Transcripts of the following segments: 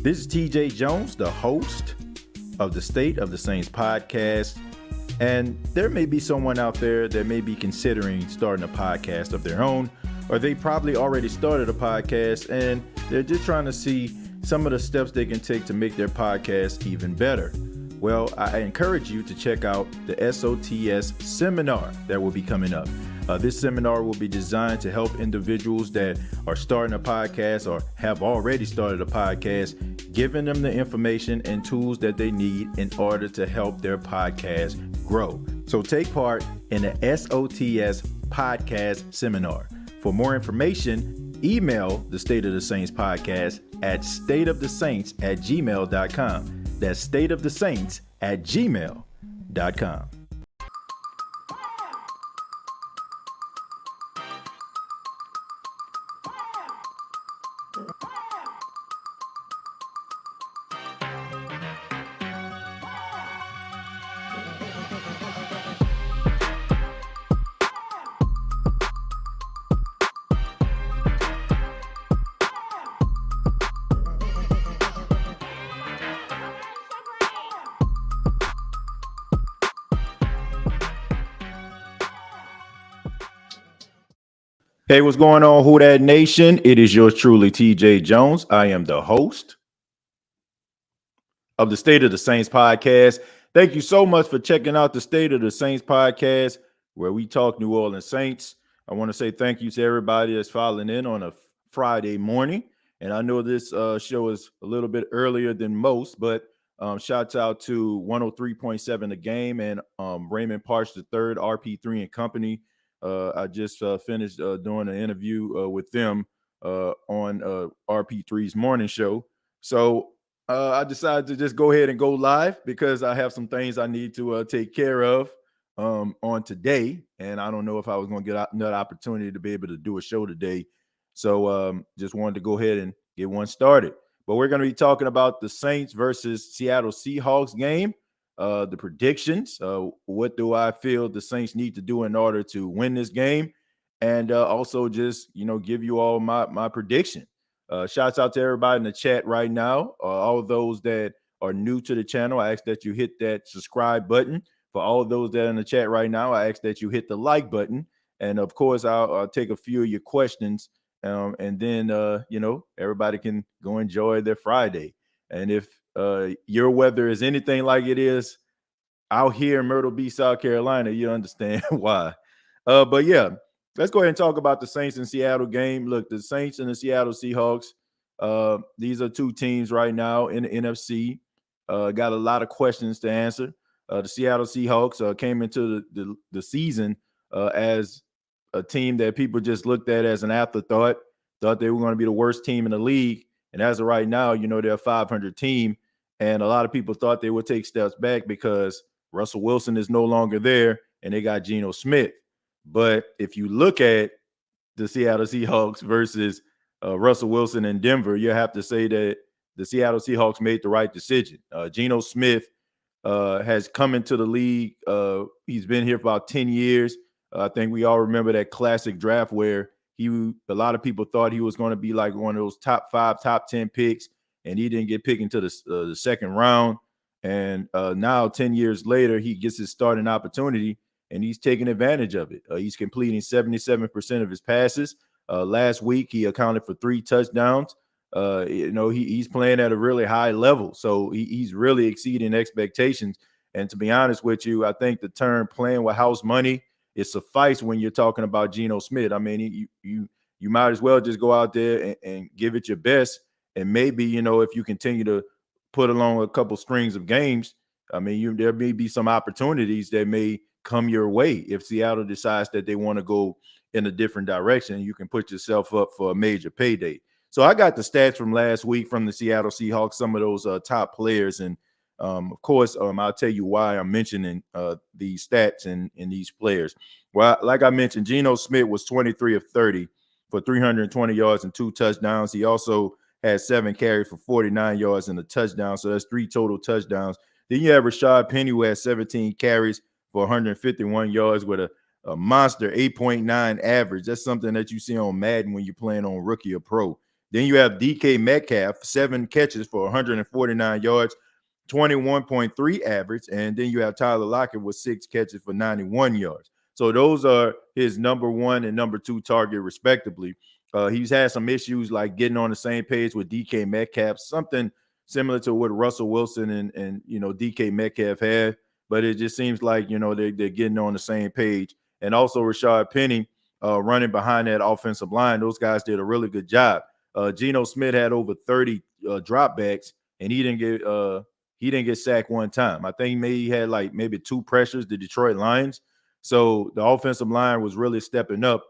This is TJ Jones, the host of the State of the Saints podcast. And there may be someone out there that may be considering starting a podcast of their own, or they probably already started a podcast and they're just trying to see some of the steps they can take to make their podcast even better. Well, I encourage you to check out the SOTS seminar that will be coming up. This seminar will be designed to help individuals that are starting a podcast or have already started a podcast, giving them the information and tools that they need in order to help their podcast grow. So take part in the SOTS podcast seminar. For more information, email the State of the Saints podcast at stateofthesaints@gmail.com. That's stateofthesaints@gmail.com. Hey, what's going on, Who Dat Nation? It is yours truly, TJ Jones. I am the host of the State of the Saints podcast. Thank you so much for checking out the State of the Saints podcast, where we talk New Orleans Saints. I want to say thank you to everybody that's filing in on a Friday morning. And I know this show is a little bit earlier than most, but shouts out to 103.7 The Game and Raymond Parch III, RP3 and Company. I just finished doing an interview with them on RP3's morning show. So I decided to just go ahead and go live because I have some things I need to take care of on today. And I don't know if I was going to get another opportunity to be able to do a show today. So just wanted to go ahead and get one started. But we're going to be talking about the Saints versus Seattle Seahawks game. The predictions, what do I feel the Saints need to do in order to win this game, and also just, give you all my prediction. Shouts out to everybody in the chat right now. All of those that are new to the channel, I ask that you hit that subscribe button. For all of those that are in the chat right now, I ask that you hit the like button. And of course, I'll take a few of your questions, and then, everybody can go enjoy their Friday. And if your weather is anything like it is out here in Myrtle Beach, South Carolina, you understand why. But yeah, let's go ahead and talk about the Saints and Seattle game. Look, the Saints and the Seattle Seahawks, these are two teams right now in the NFC. Got a lot of questions to answer. The Seattle Seahawks came into the season as a team that people just looked at as an afterthought, thought they were going to be the worst team in the league. And as of right now, they're a 500 team. And a lot of people thought they would take steps back because Russell Wilson is no longer there and they got Geno Smith. But if you look at the Seattle Seahawks versus Russell Wilson in Denver, you have to say that the Seattle Seahawks made the right decision. Geno Smith has come into the league. He's been here for about 10 years. I think we all remember that classic draft where a lot of people thought he was going to be like one of those top 5, top 10 picks, and he didn't get picked into the second round. And now 10 years later, he gets his starting opportunity, and he's taking advantage of it. He's completing 77% of his passes. Last week, he accounted for 3 touchdowns. He's playing at a really high level, so he's really exceeding expectations. And to be honest with you, I think the term "playing with house money" is suffice when you're talking about Geno Smith. I mean, you might as well just go out there and give it your best, and maybe if you continue to put along a couple strings of games, I mean, there may be some opportunities that may come your way if Seattle decides that they want to go in a different direction. You can put yourself up for a major payday. So I got the stats from last week from the Seattle Seahawks, some of those top players, and of course, I'll tell you why I'm mentioning these stats and these players. Well, like I mentioned, Geno Smith was 23 of 30 for 320 yards and 2 touchdowns. He also had 7 carries for 49 yards and a touchdown. So that's 3 total touchdowns. Then you have Rashad Penny, who had 17 carries for 151 yards with a monster 8.9 average. That's something that you see on Madden when you're playing on rookie or pro. Then you have DK Metcalf, 7 catches for 149 yards, 21.3 average. And then you have Tyler Lockett with 6 catches for 91 yards. So those are his number 1 and number 2 target, respectively. He's had some issues like getting on the same page with DK Metcalf, something similar to what Russell Wilson and DK Metcalf had. But it just seems like, they're getting on the same page. And also Rashad Penny running behind that offensive line. Those guys did a really good job. Geno Smith had over 30 dropbacks, and he didn't get sacked one time. I think he had maybe 2 pressures, the Detroit Lions. So the offensive line was really stepping up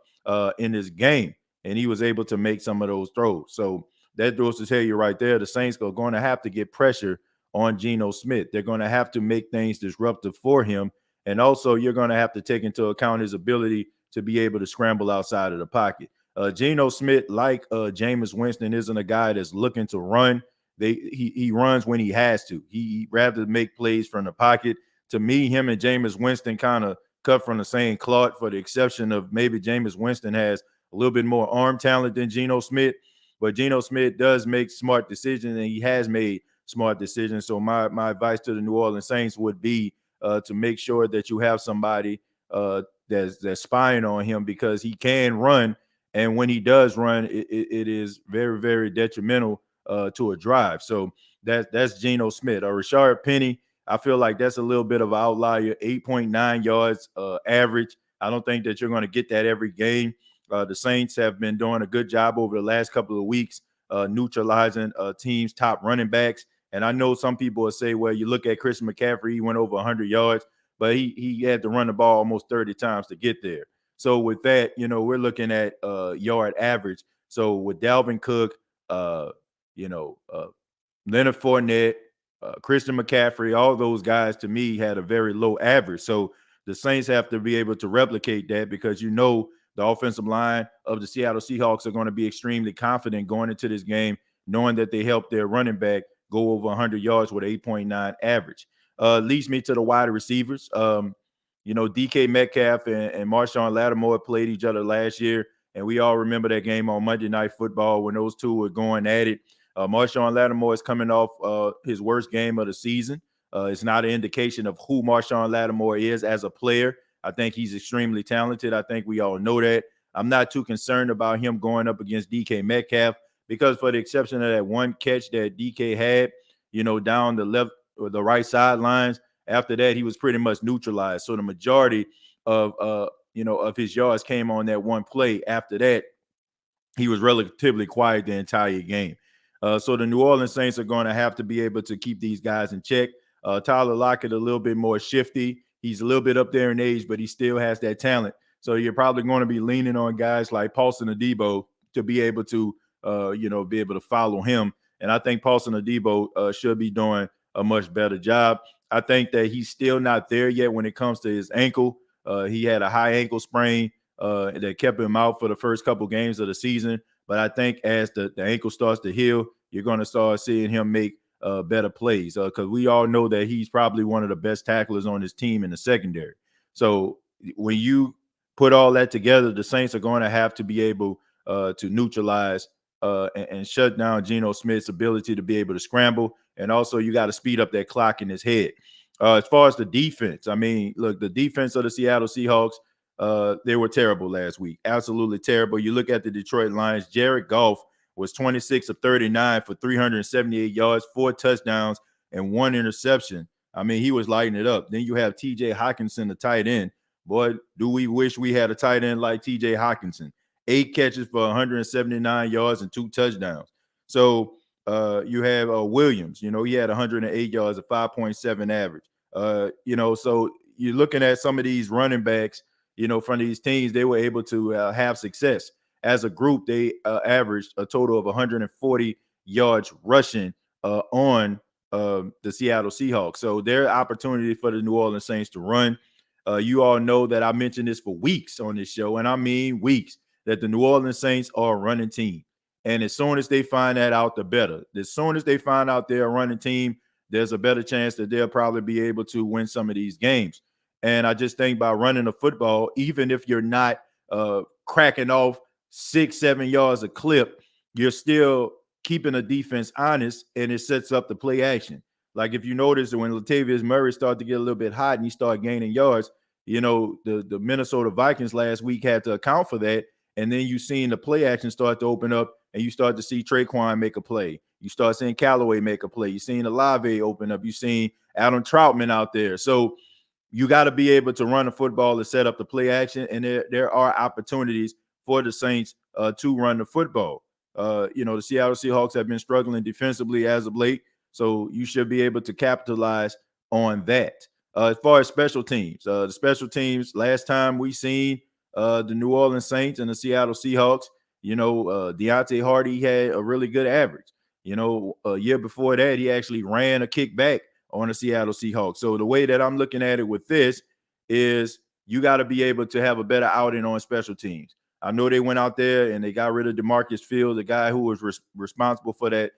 in this game, and he was able to make some of those throws. So that goes to tell you right there, the Saints are going to have to get pressure on Geno Smith. They're going to have to make things disruptive for him. And also, you're going to have to take into account his ability to be able to scramble outside of the pocket. Geno Smith, like Jameis Winston, isn't a guy that's looking to run. He runs when he has to. He rather make plays from the pocket. To me, him and Jameis Winston kind of cut from the same cloth, for the exception of maybe Jameis Winston has a little bit more arm talent than Geno Smith. But Geno Smith does make smart decisions, and he has made smart decisions. So my advice to the New Orleans Saints would be to make sure that you have somebody that's spying on him, because he can run. And when he does run, it is very, very detrimental to a drive. So that's Geno Smith. Rashard Penny, I feel like that's a little bit of an outlier, 8.9 yards average. I don't think that you're going to get that every game. The Saints have been doing a good job over the last couple of weeks neutralizing teams' top running backs. And I know some people will say, well, you look at Christian McCaffrey, he went over 100 yards, but he had to run the ball almost 30 times to get there. So with that, we're looking at yard average. So with Dalvin Cook, Leonard Fournette, Christian McCaffrey, all those guys to me had a very low average. So the Saints have to be able to replicate that, because the offensive line of the Seattle Seahawks are going to be extremely confident going into this game, knowing that they helped their running back go over 100 yards with 8.9 average. Leads me to the wide receivers. DK Metcalf and Marshawn Lattimore played each other last year, and we all remember that game on Monday Night Football when those two were going at it. Marshawn Lattimore is coming off his worst game of the season. It's not an indication of who Marshawn Lattimore is as a player. I think he's extremely talented. I think we all know that. I'm not too concerned about him going up against DK Metcalf, because for the exception of that one catch that DK had, down the left or the right sidelines, after that, he was pretty much neutralized. So the majority of his yards came on that one play. After that, he was relatively quiet the entire game. So the New Orleans Saints are going to have to be able to keep these guys in check. Tyler Lockett a little bit more shifty. He's a little bit up there in age, but he still has that talent. So you're probably going to be leaning on guys like Paulson Adebo to be able to, follow him. And I think Paulson Adebo should be doing a much better job. I think that he's still not there yet when it comes to his ankle. He had a high ankle sprain that kept him out for the first couple games of the season. But I think as the ankle starts to heal, you're going to start seeing him make better plays, because we all know that he's probably one of the best tacklers on his team in the secondary. So when you put all that together, the Saints are going to have to be able to neutralize and shut down Geno Smith's ability to be able to scramble. And also you got to speed up that clock in his head. As far as the defense, I mean, look, the defense of the Seattle Seahawks, they were terrible last week. Absolutely terrible. You look at the Detroit Lions, Jared Goff was 26 of 39 for 378 yards, 4 touchdowns, and 1 interception. I mean, he was lighting it up. Then you have TJ Hawkinson, the tight end. Boy, do we wish we had a tight end like TJ Hawkinson. 8 catches for 179 yards and 2 touchdowns. So you have Williams. He had 108 yards, a 5.7 average. So you're looking at some of these running backs, from these teams, they were able to have success. As a group, they averaged a total of 140 yards rushing on the Seattle Seahawks. So their opportunity for the New Orleans Saints to run. You all know that I mentioned this for weeks on this show, and I mean weeks, that the New Orleans Saints are a running team. And as soon as they find that out, the better. As soon as they find out they're a running team, there's a better chance that they'll probably be able to win some of these games. And I just think by running the football, even if you're not cracking off 6-7 yards a clip, you're still keeping the defense honest, and it sets up the play action. Like if you notice, when Latavius Murray started to get a little bit hot and he started gaining yards, the Minnesota Vikings last week had to account for that. And then you seen the play action start to open up, and you start to see Traquan make a play. You start seeing Callaway make a play. You seen Olave open up. You seen Adam Troutman out there. So you got to be able to run the football to set up the play action, and there are opportunities for the Saints to run the football. The Seattle Seahawks have been struggling defensively as of late, so you should be able to capitalize on that. As far as special teams, the special teams, last time we seen the New Orleans Saints and the Seattle Seahawks, Deontay Hardy had a really good average. A year before that, he actually ran a kickback on the Seattle Seahawks. So the way that I'm looking at it with this is you got to be able to have a better outing on special teams. I know they went out there and they got rid of DeMarcus Fields, the guy who was responsible for that,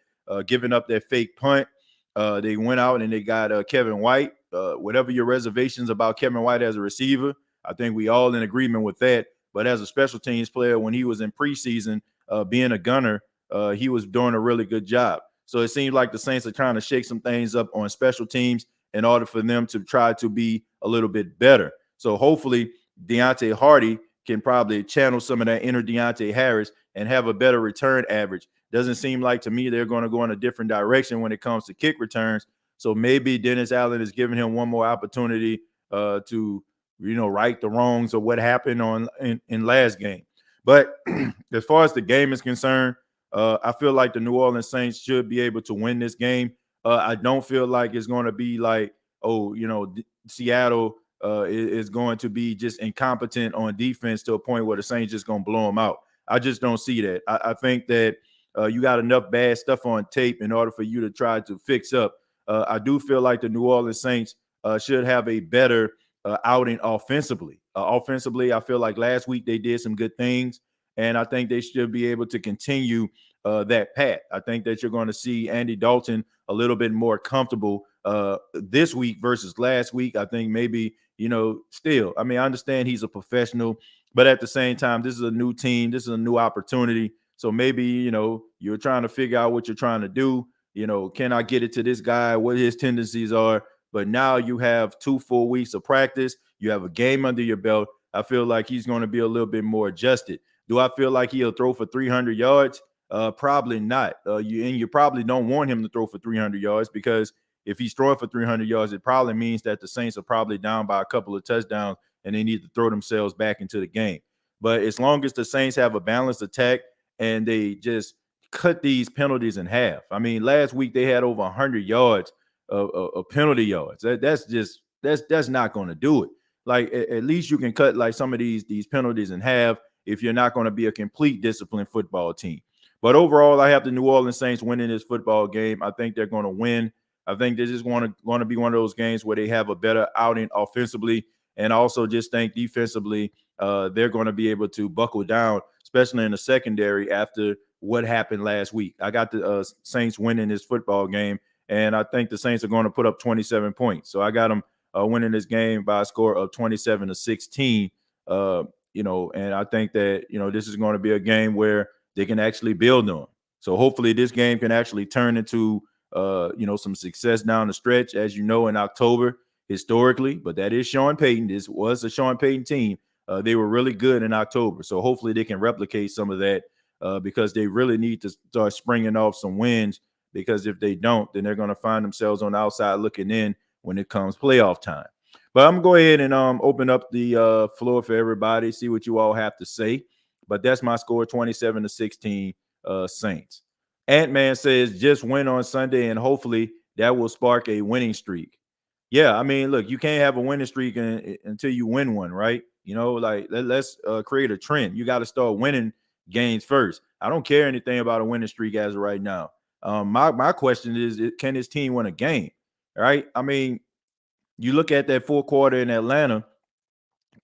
giving up that fake punt. They went out and they got Kevin White. Whatever your reservations about Kevin White as a receiver, I think we all in agreement with that. But as a special teams player, when he was in preseason being a gunner, he was doing a really good job. So it seems like the Saints are trying to shake some things up on special teams in order for them to try to be a little bit better. So hopefully Deontay Hardy can probably channel some of that inner Deontay Harris and have a better return average. Doesn't seem like to me they're going to go in a different direction when it comes to kick returns. So maybe Dennis Allen is giving him one more opportunity to right the wrongs of what happened in last game. But as far as the game is concerned, I feel like the New Orleans Saints should be able to win this game. I don't feel like it's going to be like, Seattle is going to be just incompetent on defense to a point where the Saints just going to blow them out. I just don't see that. I think that you got enough bad stuff on tape in order for you to try to fix up. I do feel like the New Orleans Saints should have a better outing offensively. Offensively, I feel like last week they did some good things, and I think they should be able to continue that path. I think that you're going to see Andy Dalton a little bit more comfortable this week versus last week. I think maybe, still, I understand he's a professional, but at the same time, this is a new team. This is a new opportunity. So maybe, you're trying to figure out what you're trying to do. Can I get it to this guy, what his tendencies are? But now you have 2 full weeks of practice. You have a game under your belt. I feel like he's going to be a little bit more adjusted. Do I feel like he'll throw for 300 yards? Probably not. You probably don't want him to throw for 300 yards, because if he's throwing for 300 yards, it probably means that the Saints are probably down by a couple of touchdowns and they need to throw themselves back into the game. But as long as the Saints have a balanced attack and they just cut these penalties in half. Last week they had over 100 yards of penalty yards. That's not going to do it. Like at least you can cut like some of these penalties in half if you're not going to be a complete disciplined football team. But overall, I have the New Orleans Saints winning this football game. I think they're going to win. I think this is going to be one of those games where they have a better outing offensively, and also just think defensively they're going to be able to buckle down, especially in the secondary after what happened last week. I got the Saints winning this football game, and I think the Saints are going to put up 27 points. So I got them winning this game by a score of 27-16. And I think that, this is going to be a game where they can actually build on. So hopefully this game can actually turn into, some success down the stretch, as you know, in October historically. But that is Sean Payton. This was a Sean Payton team. They were really good in October. So hopefully they can replicate some of that because they really need to start springing off some wins. Because if they don't, then they're going to find themselves on the outside looking in when it comes playoff time. But I'm going to go ahead and open up the floor for everybody, see what you all have to say. But that's my score, 27-16 Saints. Ant-Man says just win on Sunday, and hopefully that will spark a winning streak. Yeah, I mean, look, you can't have a winning streak until you win one, right? You know, like let's create a trend. You got to start winning games first. I don't care anything about a winning streak as of right now. My question is, can this team win a game? Right? I mean, you look at that fourth quarter in Atlanta,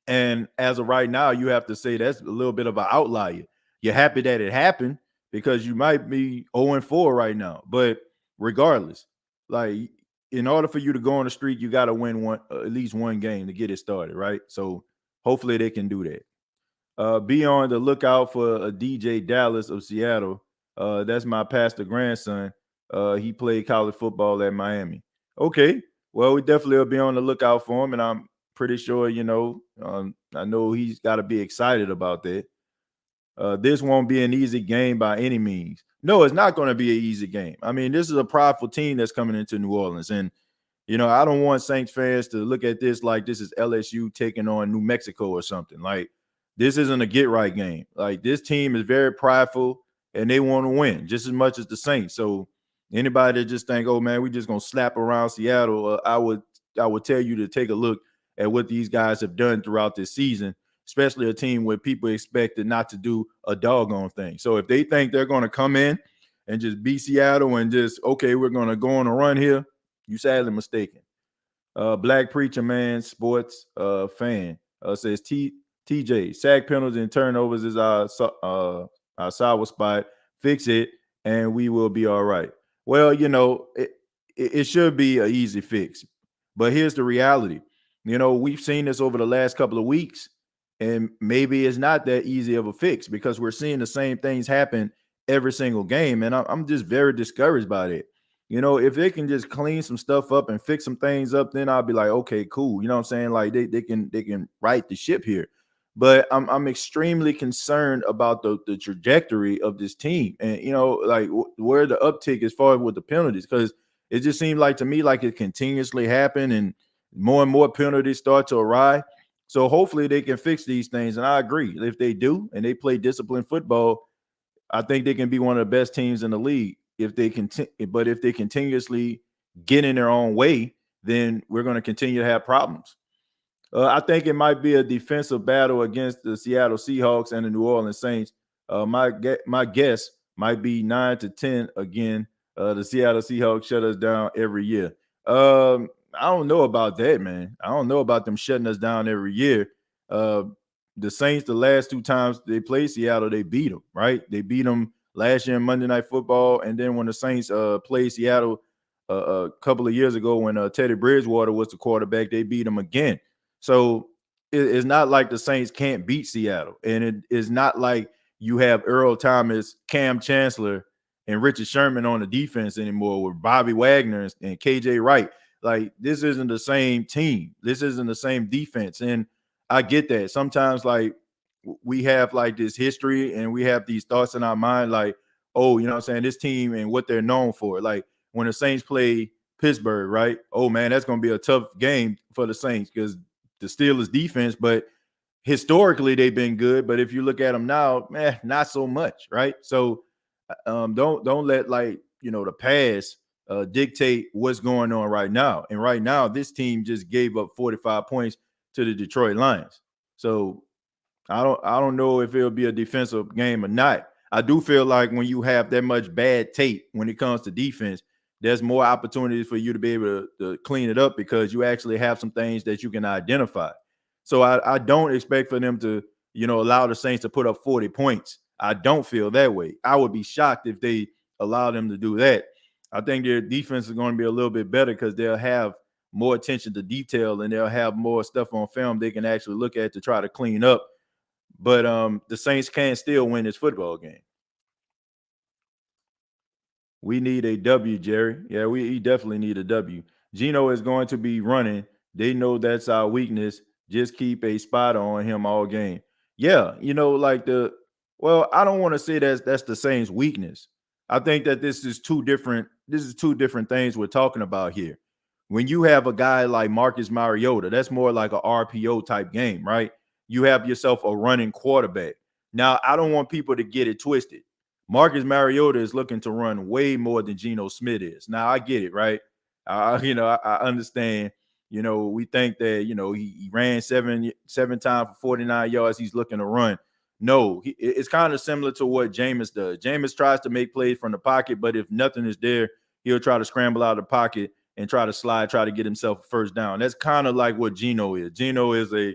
and as of right now, you have to say that's a little bit of an outlier. You're happy that it happened because you might be 0-4 right now. But regardless, like in order for you to go on the streak, you got to win at least one game to get it started, right? So hopefully they can do that. Be on the lookout for a DJ Dallas of Seattle. That's my pastor grandson. He played college football at Miami. Okay, well, we definitely will be on the lookout for him, and I'm pretty sure, I know he's got to be excited about that. This won't be an easy game by any means. No, it's not going to be an easy game. I mean, this is a prideful team that's coming into New Orleans, and I don't want Saints fans to look at this like this is LSU taking on New Mexico or something. Like, this isn't a get right game. Like, this team is very prideful and they want to win just as much as the Saints. So anybody that just think, oh man, we just gonna slap around Seattle, I would tell you to take a look at what these guys have done throughout this season, especially a team where people expected not to do a doggone thing. So if they think they're going to come in and just beat Seattle and just, okay, we're going to go on a run here, you sadly mistaken. Black Preacher Man Sports fan says TJ, sack penalties and turnovers is our sour spot. Fix it and we will be all right. Well, it should be an easy fix. But here's the reality. We've seen this over the last couple of weeks, and maybe it's not that easy of a fix because we're seeing the same things happen every single game. And I'm just very discouraged by that. If they can just clean some stuff up and fix some things up, then I'll be like, okay, cool. You know what I'm saying? Like they can right the ship here. But I'm extremely concerned about the trajectory of this team, and like where the uptick as far as with the penalties, because it just seemed like to me like it continuously happened and more penalties start to arrive. So hopefully they can fix these things. And I agree. If they do and they play disciplined football, I think they can be one of the best teams in the league. If they continuously get in their own way, then we're going to continue to have problems. I think it might be a defensive battle against the Seattle Seahawks and the New Orleans Saints. My guess might be 9-10 again. The Seattle Seahawks shut us down every year. I don't know about that, man. I don't know about them shutting us down every year. The Saints, the last two times they played Seattle, they beat them, right? They beat them last year in Monday Night Football, and then when the Saints played Seattle a couple of years ago when Teddy Bridgewater was the quarterback, they beat them again. So it's not like the Saints can't beat Seattle, and it is not like you have Earl Thomas, Cam Chancellor, and Richard Sherman on the defense anymore with Bobby Wagner and KJ Wright. Like, this isn't the same team. This isn't the same defense. And I get that. Sometimes, like, we have like this history and we have these thoughts in our mind, like, oh, you know what I'm saying, this team and what they're known for. Like when the Saints play Pittsburgh, right? Oh man, that's going to be a tough game for the Saints because the Steelers defense, but historically they've been good. But if you look at them now, man, not so much, right? So don't let the past dictate what's going on right now. And right now, this team just gave up 45 points to the Detroit Lions. So I don't know if it'll be a defensive game or not. I do feel like when you have that much bad tape when it comes to defense, there's more opportunities for you to be able to clean it up because you actually have some things that you can identify. So I don't expect for them to, allow the Saints to put up 40 points. I don't feel that way. I would be shocked if they allow them to do that. I think their defense is going to be a little bit better because they'll have more attention to detail and they'll have more stuff on film they can actually look at to try to clean up. But the Saints can still win this football game. We need a W, Jerry. Yeah, we definitely need a W. Gino is going to be running. They know that's our weakness. Just keep a spot on him all game. Yeah, like Well, I don't want to say that's the Saints' weakness. I think that this is two different things we're talking about here. When you have a guy like Marcus Mariota, that's more like a RPO type game, right? You have yourself a running quarterback. Now, I don't want people to get it twisted. Marcus Mariota is looking to run way more than Geno Smith is. Now, I get it, right? I understand. We think that he ran seven times for 49 yards. He's looking to run. No, it's kind of similar to what Jameis does. Jameis tries to make plays from the pocket, but if nothing is there, he'll try to scramble out of the pocket and try to slide, try to get himself a first down. That's kind of like what Geno is. Geno is a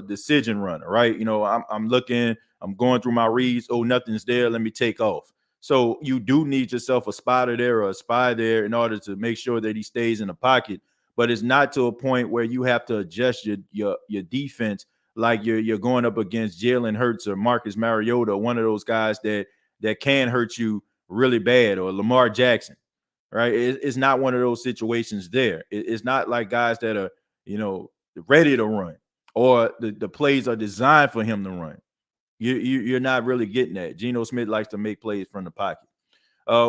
decision runner, right? I'm looking, I'm going through my reads. Oh, nothing's there. Let me take off. So you do need yourself a spotter there or a spy there in order to make sure that he stays in the pocket. But it's not to a point where you have to adjust your defense like you're going up against Jalen Hurts or Marcus Mariota, one of those guys that can hurt you really bad, or Lamar Jackson, right? It's not one of those situations there. It's not like guys that are, ready to run, or the plays are designed for him to run. You're not really getting that. Geno Smith likes to make plays from the pocket.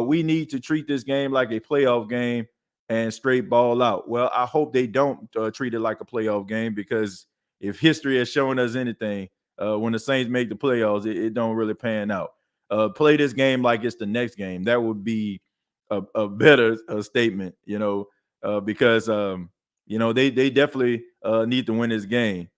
We need to treat this game like a playoff game and straight ball out. Well, I hope they don't treat it like a playoff game, because if history has shown us anything, when the Saints make the playoffs, it don't really pan out. Play this game like it's the next game. That would be a better statement, because they definitely need to win this game.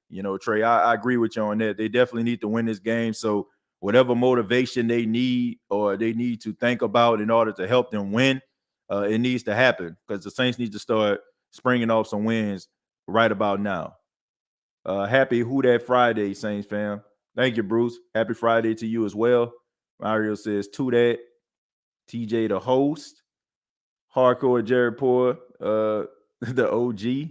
Trey, I agree with you on that. They definitely need to win this game. So whatever motivation they need or they need to think about in order to help them win, it needs to happen, because the Saints need to start springing off some wins right about now. Happy Who Dat Friday, Saints fam. Thank you, Bruce. Happy Friday to you as well. Mario says to that. TJ the host. Hardcore Jared Poor, the OG.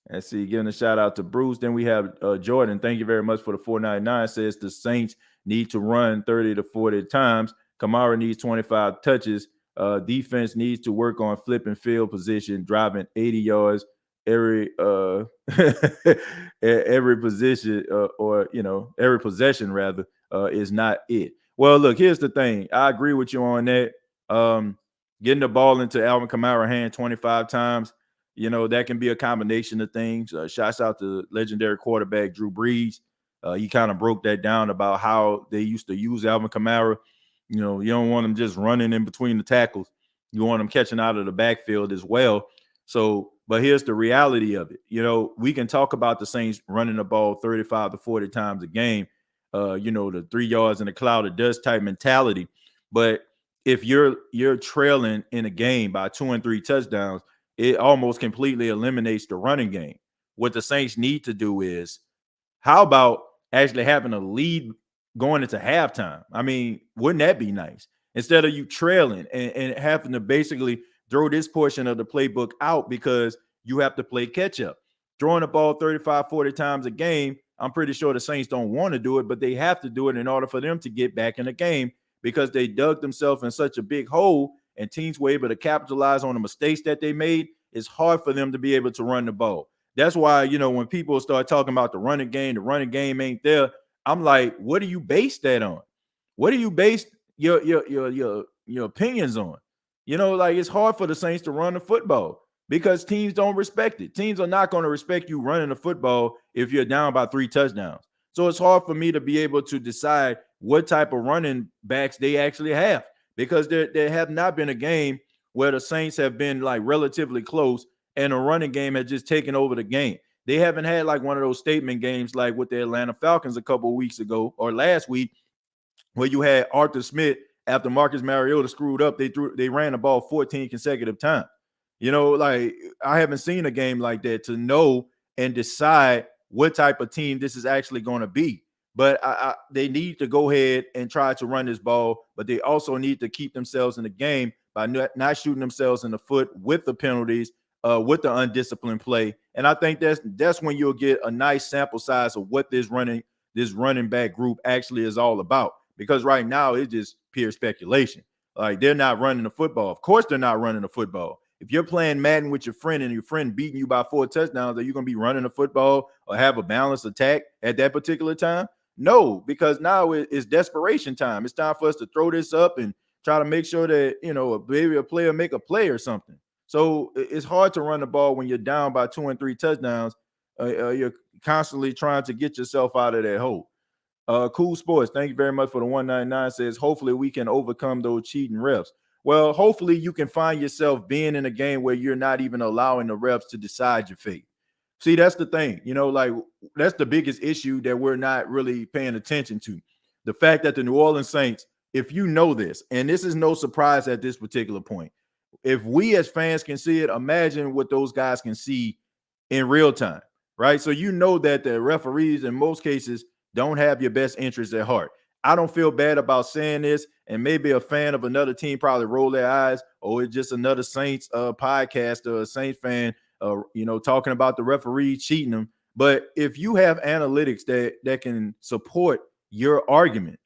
Let's see, giving a shout out to Bruce. Then we have Jordan. Thank you very much for the 499. Says the Saints need to run 30 to 40 times. Kamara needs 25 touches. Defense needs to work on flipping field position, driving 80 yards every every position, or every possession rather, is not it. Well, look, here's the thing. I agree with you on that. Getting the ball into Alvin Kamara's hand 25 times, that can be a combination of things. Shouts out to legendary quarterback Drew Brees. He kind of broke that down about how they used to use Alvin Kamara. You don't want him just running in between the tackles. You want him catching out of the backfield as well. So, but here's the reality of it. We can talk about the Saints running the ball 35 to 40 times a game, the 3 yards in a cloud of dust type mentality. But if you're trailing in a game by 2 and 3 touchdowns, it almost completely eliminates the running game. What the Saints need to do is, how about actually having a lead going into halftime? I mean, wouldn't that be nice? Instead of you trailing and having to basically throw this portion of the playbook out because you have to play catch up. Throwing the ball 35, 40 times a game, I'm pretty sure the Saints don't want to do it, but they have to do it in order for them to get back in the game, because they dug themselves in such a big hole and teams were able to capitalize on the mistakes that they made. It's hard for them to be able to run the ball. That's why, when people start talking about the running game ain't there. I'm like, what do you base that on? What do you base your opinions on? It's hard for the Saints to run the football because teams don't respect it. Teams are not going to respect you running the football if you're down by 3 touchdowns. So it's hard for me to be able to decide what type of running backs they actually have, because there have not been a game where the Saints have been like relatively close and a running game has just taken over the game. They haven't had like one of those statement games like with the Atlanta Falcons a couple of weeks ago or last week, where you had Arthur Smith, after Marcus Mariota screwed up, they ran the ball 14 consecutive times. I haven't seen a game like that to know and decide what type of team this is actually going to be. But they need to go ahead and try to run this ball, but they also need to keep themselves in the game by not shooting themselves in the foot with the penalties, with the undisciplined play. And I think that's when you'll get a nice sample size of what this running back group actually is all about. Because right now it's just pure speculation. Like, they're not running the football. Of course they're not running the football. If you're playing Madden with your friend and your friend beating you by 4 touchdowns, are you going to be running the football or have a balanced attack at that particular time? No, because now it's desperation time. It's time for us to throw this up and try to make sure that, maybe a player make a play or something. So it's hard to run the ball when you're down by 2 and 3 touchdowns. You're constantly trying to get yourself out of that hole. Cool Sports, thank you very much for the 199. Says, hopefully we can overcome those cheating refs. Well, hopefully you can find yourself being in a game where you're not even allowing the refs to decide your fate. See, that's the thing, like that's the biggest issue that we're not really paying attention to. The fact that the New Orleans Saints, if you know this, and this is no surprise at this particular point, if we as fans can see it, imagine what those guys can see in real time, right? So you know that the referees in most cases don't have your best interests at heart. I don't feel bad about saying this, and maybe a fan of another team probably roll their eyes, or it's just another Saints podcast or a Saints fan, talking about the referee cheating them. But if you have analytics that can support your argument,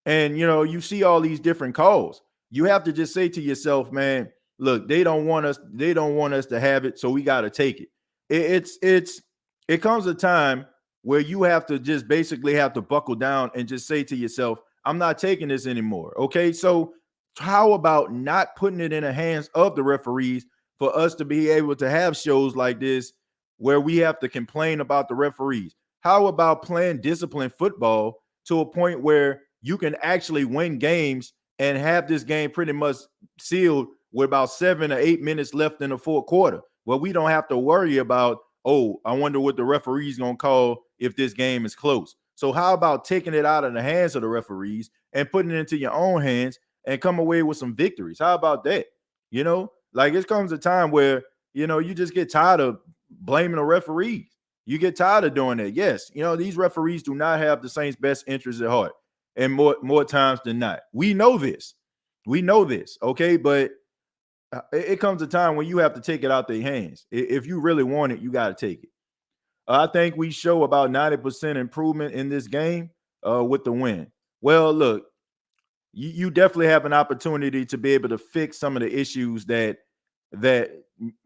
and you see all these different calls, you have to just say to yourself, man, look, they don't want us to have it, so we got to take it. It comes a time where you have to just basically have to buckle down and just say to yourself, I'm not taking this anymore. Okay, so how about not putting it in the hands of the referees for us to be able to have shows like this where we have to complain about the referees? How about playing disciplined football to a point where you can actually win games and have this game pretty much sealed with about 7 or 8 minutes left in the fourth quarter? Well, we don't have to worry about, oh, I wonder what the referee's going to call if this game is close. So how about taking it out of the hands of the referees and putting it into your own hands and come away with some victories? How about that? Like it comes a time where, you just get tired of blaming the referees. You get tired of doing that. Yes, these referees do not have the Saints' best interests at heart, and more times than not. We know this. Okay? But it comes a time when you have to take it out their hands. If you really want it, you got to take it. I think we show about 90% improvement in this game with the win. Well, look, you definitely have an opportunity to be able to fix some of the issues that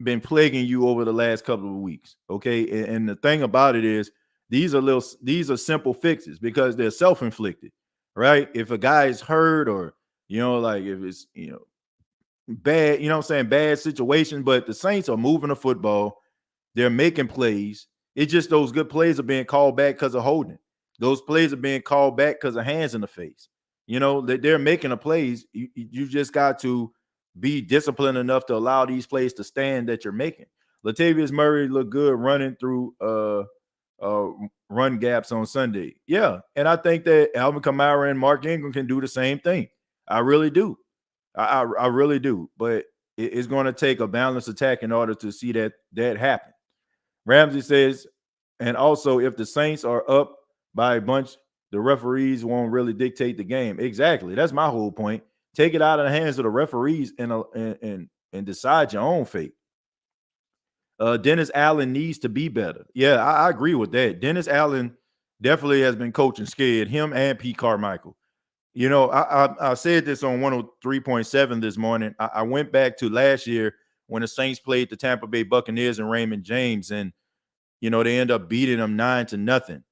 been plaguing you over the last couple of weeks. Okay, and the thing about it is these are simple fixes because they're self-inflicted, right? If a guy is hurt or like if it's bad, bad situation, but the Saints are moving the football, they're making plays. It's just those good plays are being called back because of holding. Those plays are being called back because of hands in the face. They're making the plays. You just got to be disciplined enough to allow these plays to stand that you're making. Latavius Murray looked good running through run gaps on Sunday. Yeah, and I think that Alvin Kamara and Mark Ingram can do the same thing. I really do. I really do. But it's going to take a balanced attack in order to see that happen. Ramsey says, and also if the Saints are up by a bunch, the referees won't really dictate the game. Exactly. That's my whole point. Take it out of the hands of the referees and decide your own fate. Dennis Allen needs to be better. Yeah, I agree with that. Dennis Allen definitely has been coaching scared, him and Pete Carmichael. I said this on 103.7 this morning. I went back to last year when the Saints played the Tampa Bay Buccaneers and Raymond James, and they end up beating them 9-0.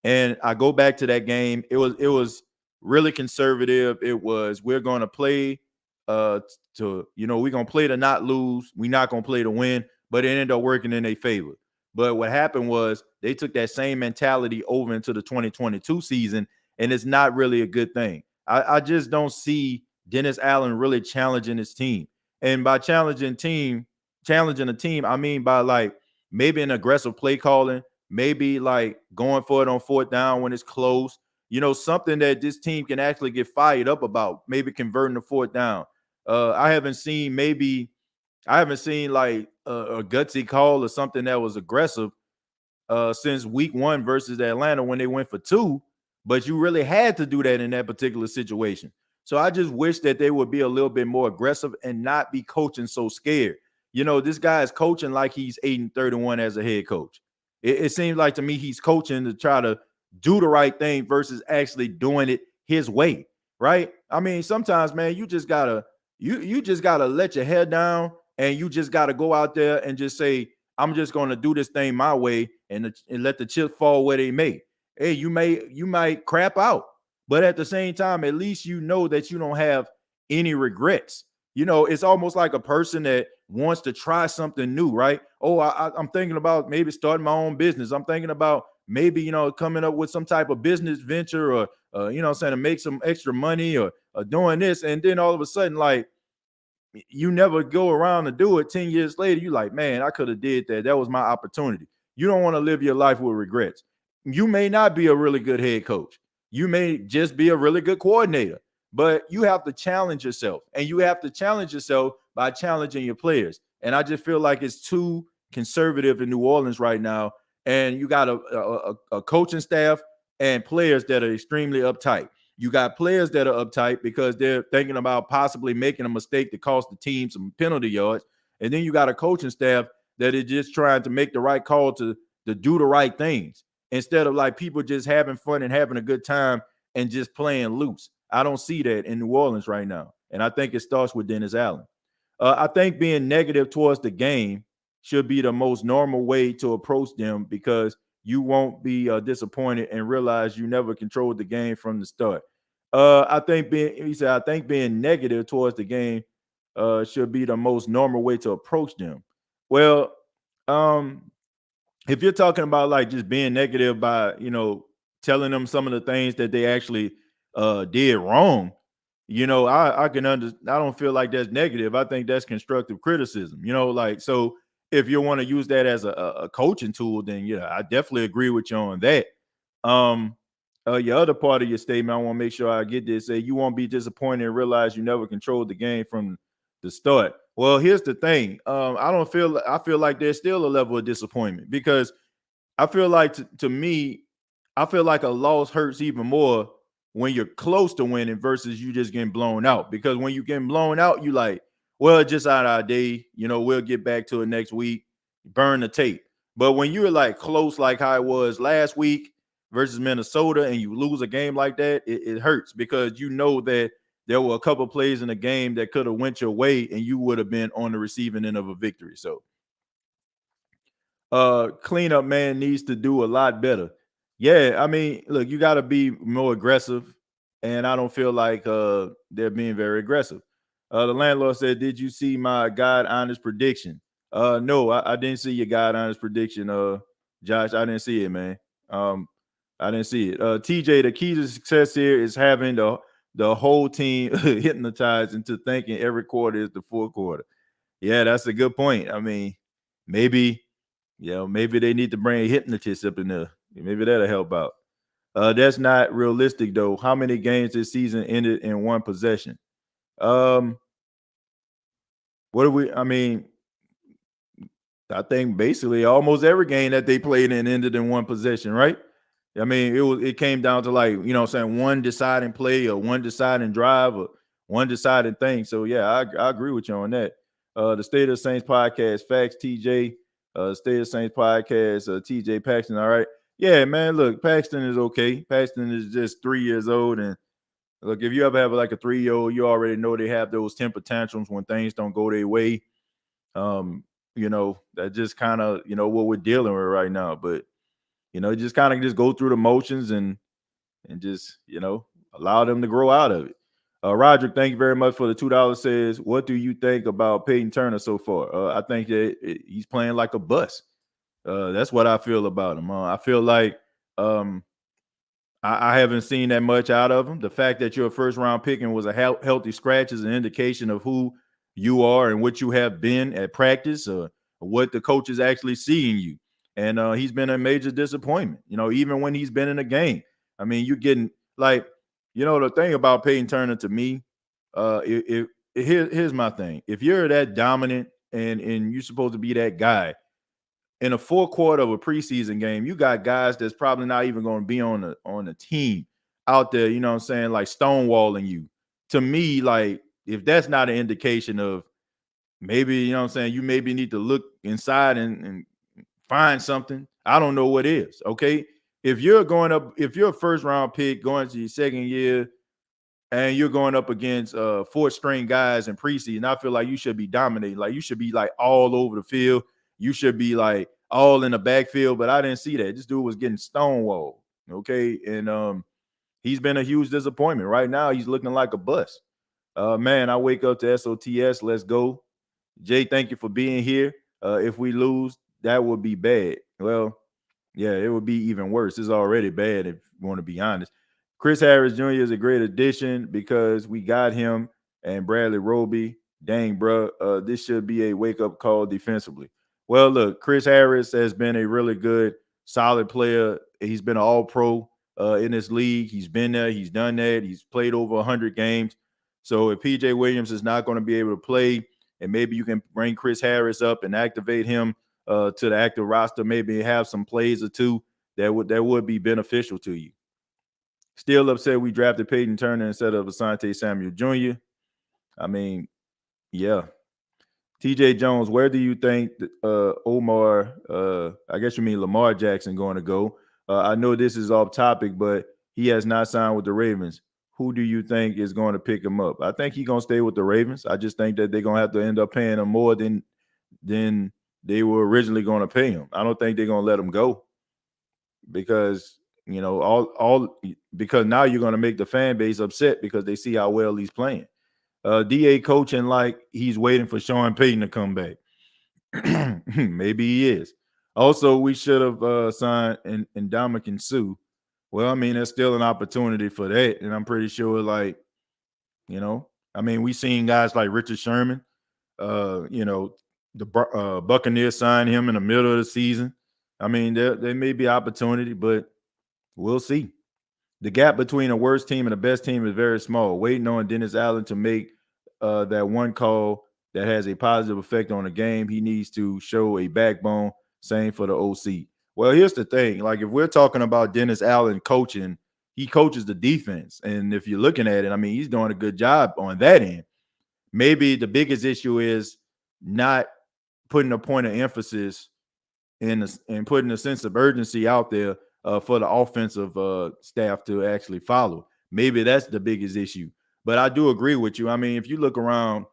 And I go back to that game. It was really conservative. It was, we're going to play we're going to play to not lose. We're not going to play to win, but it ended up working in their favor. But what happened was they took that same mentality over into the 2022 season, and it's not really a good thing. I just don't see Dennis Allen really challenging his team. And by challenging a team, I mean by like maybe an aggressive play calling, maybe like going for it on fourth down when it's close, something that this team can actually get fired up about, maybe converting the fourth down. I haven't seen like a gutsy call or something that was aggressive since week 1 versus Atlanta when they went for 2. But you really had to do that in that particular situation. So I just wish that they would be a little bit more aggressive and not be coaching so scared. This guy is coaching like he's 8-31 as a head coach. It seems like to me he's coaching to try to do the right thing versus actually doing it his way, right? I mean, sometimes, man, you just gotta let your head down and you just gotta go out there and just say, I'm just going to do this thing my way and let the chips fall where they may. hey, you might crap out, but at the same time, at least you know that you don't have any regrets. It's almost like a person that wants to try something new, right? Oh, I'm thinking about maybe starting my own business. I'm thinking about maybe coming up with some type of business venture, or saying, to make some extra money, or doing this, and then all of a sudden, like, you never go around to do it. 10 years later, you like, man, I could have did that. That was my opportunity. You don't want to live your life with regrets. You may not be a really good head coach. You may just be a really good coordinator, but you have to challenge yourself, and you have to challenge yourself by challenging your players. And I just feel like it's too conservative in New Orleans right now. And you got a coaching staff and players that are extremely uptight. You got players that are uptight because they're thinking about possibly making a mistake that cost the team some penalty yards. And then you got a coaching staff that is just trying to make the right call to do the right things, instead of like people just having fun and having a good time and just playing loose. I don't see that in New Orleans right now. And I think it starts with Dennis Allen. I think being negative towards the game should be the most normal way to approach them, because you won't be disappointed and realize you never controlled the game from the start. He said, I think being negative towards the game should be the most normal way to approach them. Well, if you're talking about like just being negative by, telling them some of the things that they actually did wrong, I can understand. I don't feel like that's negative. I think that's constructive criticism. Like, so if you want to use that as a coaching tool, then yeah, I definitely agree with you on that. Your other part of your statement, I want to make sure I get this. Say you won't be disappointed and realize you never controlled the game from the start. Well, here's the thing. I feel like there's still a level of disappointment, because I feel like to me, I feel like a loss hurts even more when you're close to winning versus you just getting blown out. Because when you getting blown out, you like, well, just out our day, we'll get back to it next week, burn the tape. But when you're like close, like how it was last week versus Minnesota, and you lose a game like that, it hurts, because you know that there were a couple plays in the game that could have went your way and you would have been on the receiving end of a victory. So cleanup man needs to do a lot better. Yeah, I mean, look, you got to be more aggressive, and I don't feel like they're being very aggressive. The landlord said, "Did you see my God honest prediction?" No, I didn't see your God honest prediction. Josh, I didn't see it, man. I didn't see it. TJ, the key to success here is having the whole team hypnotized into thinking every quarter is the fourth quarter. Yeah, that's a good point. I mean, maybe maybe they need to bring a hypnotist up in there. Maybe that'll help out. That's not realistic though. How many games this season ended in one possession? Um, what do we? I mean, I think basically almost every game that they played in ended in one possession, right? I mean, it came down to like, what I'm saying, one deciding play or one deciding drive or one deciding thing. So yeah, I agree with you on that. The State of the Saints podcast, facts, TJ. State of the Saints podcast, TJ Paxton. All right. Yeah, man. Look, Paxton is okay. Paxton is just 3 years old. And look, if you ever have like a 3-year-old, you already know they have those temper tantrums when things don't go their way. That just kind of, what we're dealing with right now. But, just kind of just go through the motions and just, allow them to grow out of it. Roderick, thank you very much for the $2. Says, what do you think about Peyton Turner so far? I think that he's playing like a bust. That's what I feel about him. I feel like I haven't seen that much out of him. The fact that you're a first round pick and was a healthy scratch is an indication of who you are and what you have been at practice, or what the coach is actually seeing you. And he's been a major disappointment, even when he's been in a game. I mean, you're getting like, the thing about Peyton Turner to me, here's my thing. If you're that dominant and you're supposed to be that guy, in a fourth quarter of a preseason game, you got guys that's probably not even going to be on the team out there, like stonewalling you. To me, like, if that's not an indication of maybe, you maybe need to look inside and find something. I don't know what is. Okay. If you're a first round pick going to your second year and you're going up against fourth string guys in preseason, I feel like you should be dominating. Like, you should be like all over the field. You should be like all in the backfield, but I didn't see that. This dude was getting stonewalled. Okay, and he's been a huge disappointment. Right now, he's looking like a bust. Man, I wake up to SOTS. Let's go. Jay, thank you for being here. If we lose, that would be bad. Well, yeah, it would be even worse. It's already bad if you want to be honest. Chris Harris Jr. is a great addition because we got him and Bradley Roby. Dang, bro, this should be a wake up call defensively. Well, look, Chris Harris has been a really good, solid player. He's been an all pro in this league. He's been there. He's done that. He's played over 100 games. So if PJ Williams is not going to be able to play, and maybe you can bring Chris Harris up and activate him to the active roster, maybe have some plays or two that would be beneficial to you. Still upset we drafted Peyton Turner instead of Asante Samuel Jr. I mean, yeah. TJ Jones, where do you think Omar, I guess you mean Lamar Jackson, going to go? I know this is off topic, but he has not signed with the Ravens. Who do you think is going to pick him up? I think he's going to stay with the Ravens. I just think that they're going to have to end up paying him more than they were originally going to pay him. I don't think they're going to let him go because all because now you're going to make the fan base upset because they see how well he's playing. DA coaching like he's waiting for Sean Payton to come back. Maybe he is. Also, we should have signed Ndamukong Suh. Well, I mean, there's still an opportunity for that, and I'm pretty sure, we've seen guys like Richard Sherman. The Buccaneers signed him in the middle of the season. I mean, there may be opportunity, but we'll see. The gap between the worst team and the best team is very small. Waiting on Dennis Allen to make that one call that has a positive effect on the game, he needs to show a backbone. Same for the OC. Well, here's the thing. Like, if we're talking about Dennis Allen coaching, he coaches the defense. And if you're looking at it, I mean, he's doing a good job on that end. Maybe the biggest issue is not putting a point of emphasis and putting a sense of urgency out there for the offensive staff to actually follow. Maybe that's the biggest issue. But I do agree with you. I mean, if you look around,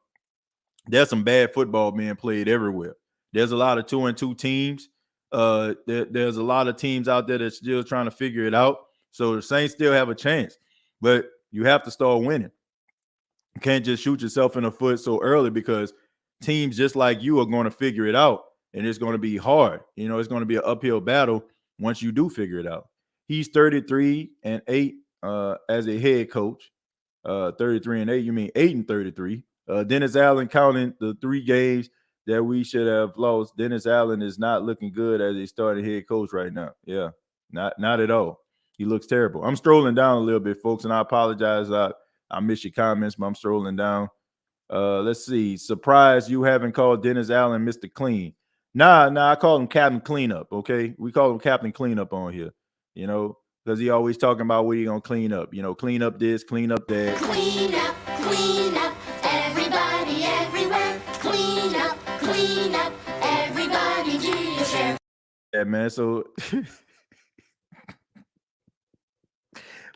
there's some bad football being played everywhere. There's a lot of 2-2 teams. There's a lot of teams out there that's still trying to figure it out. So the Saints still have a chance, but you have to start winning. You can't just shoot yourself in the foot so early because teams just like you are going to figure it out, and it's going to be hard. It's going to be an uphill battle once you do figure it out. He's 33-8 as a head coach. 33-8, you mean 8-33. Dennis Allen, counting the 3 games that we should have lost, Dennis Allen is not looking good as a starting head coach right now. Yeah, not at all. He looks terrible. I'm strolling down a little bit, folks, and I apologize. I missed your comments, but I'm strolling down. Let's see. Surprised you haven't called Dennis Allen Mr. Clean. Nah, I call him Captain Cleanup, okay? We call him Captain Cleanup on here, because he always talking about what he going to clean up. Clean up this, clean up that. Clean up, everybody, everywhere. Clean up, everybody, do your share. Yeah, man, so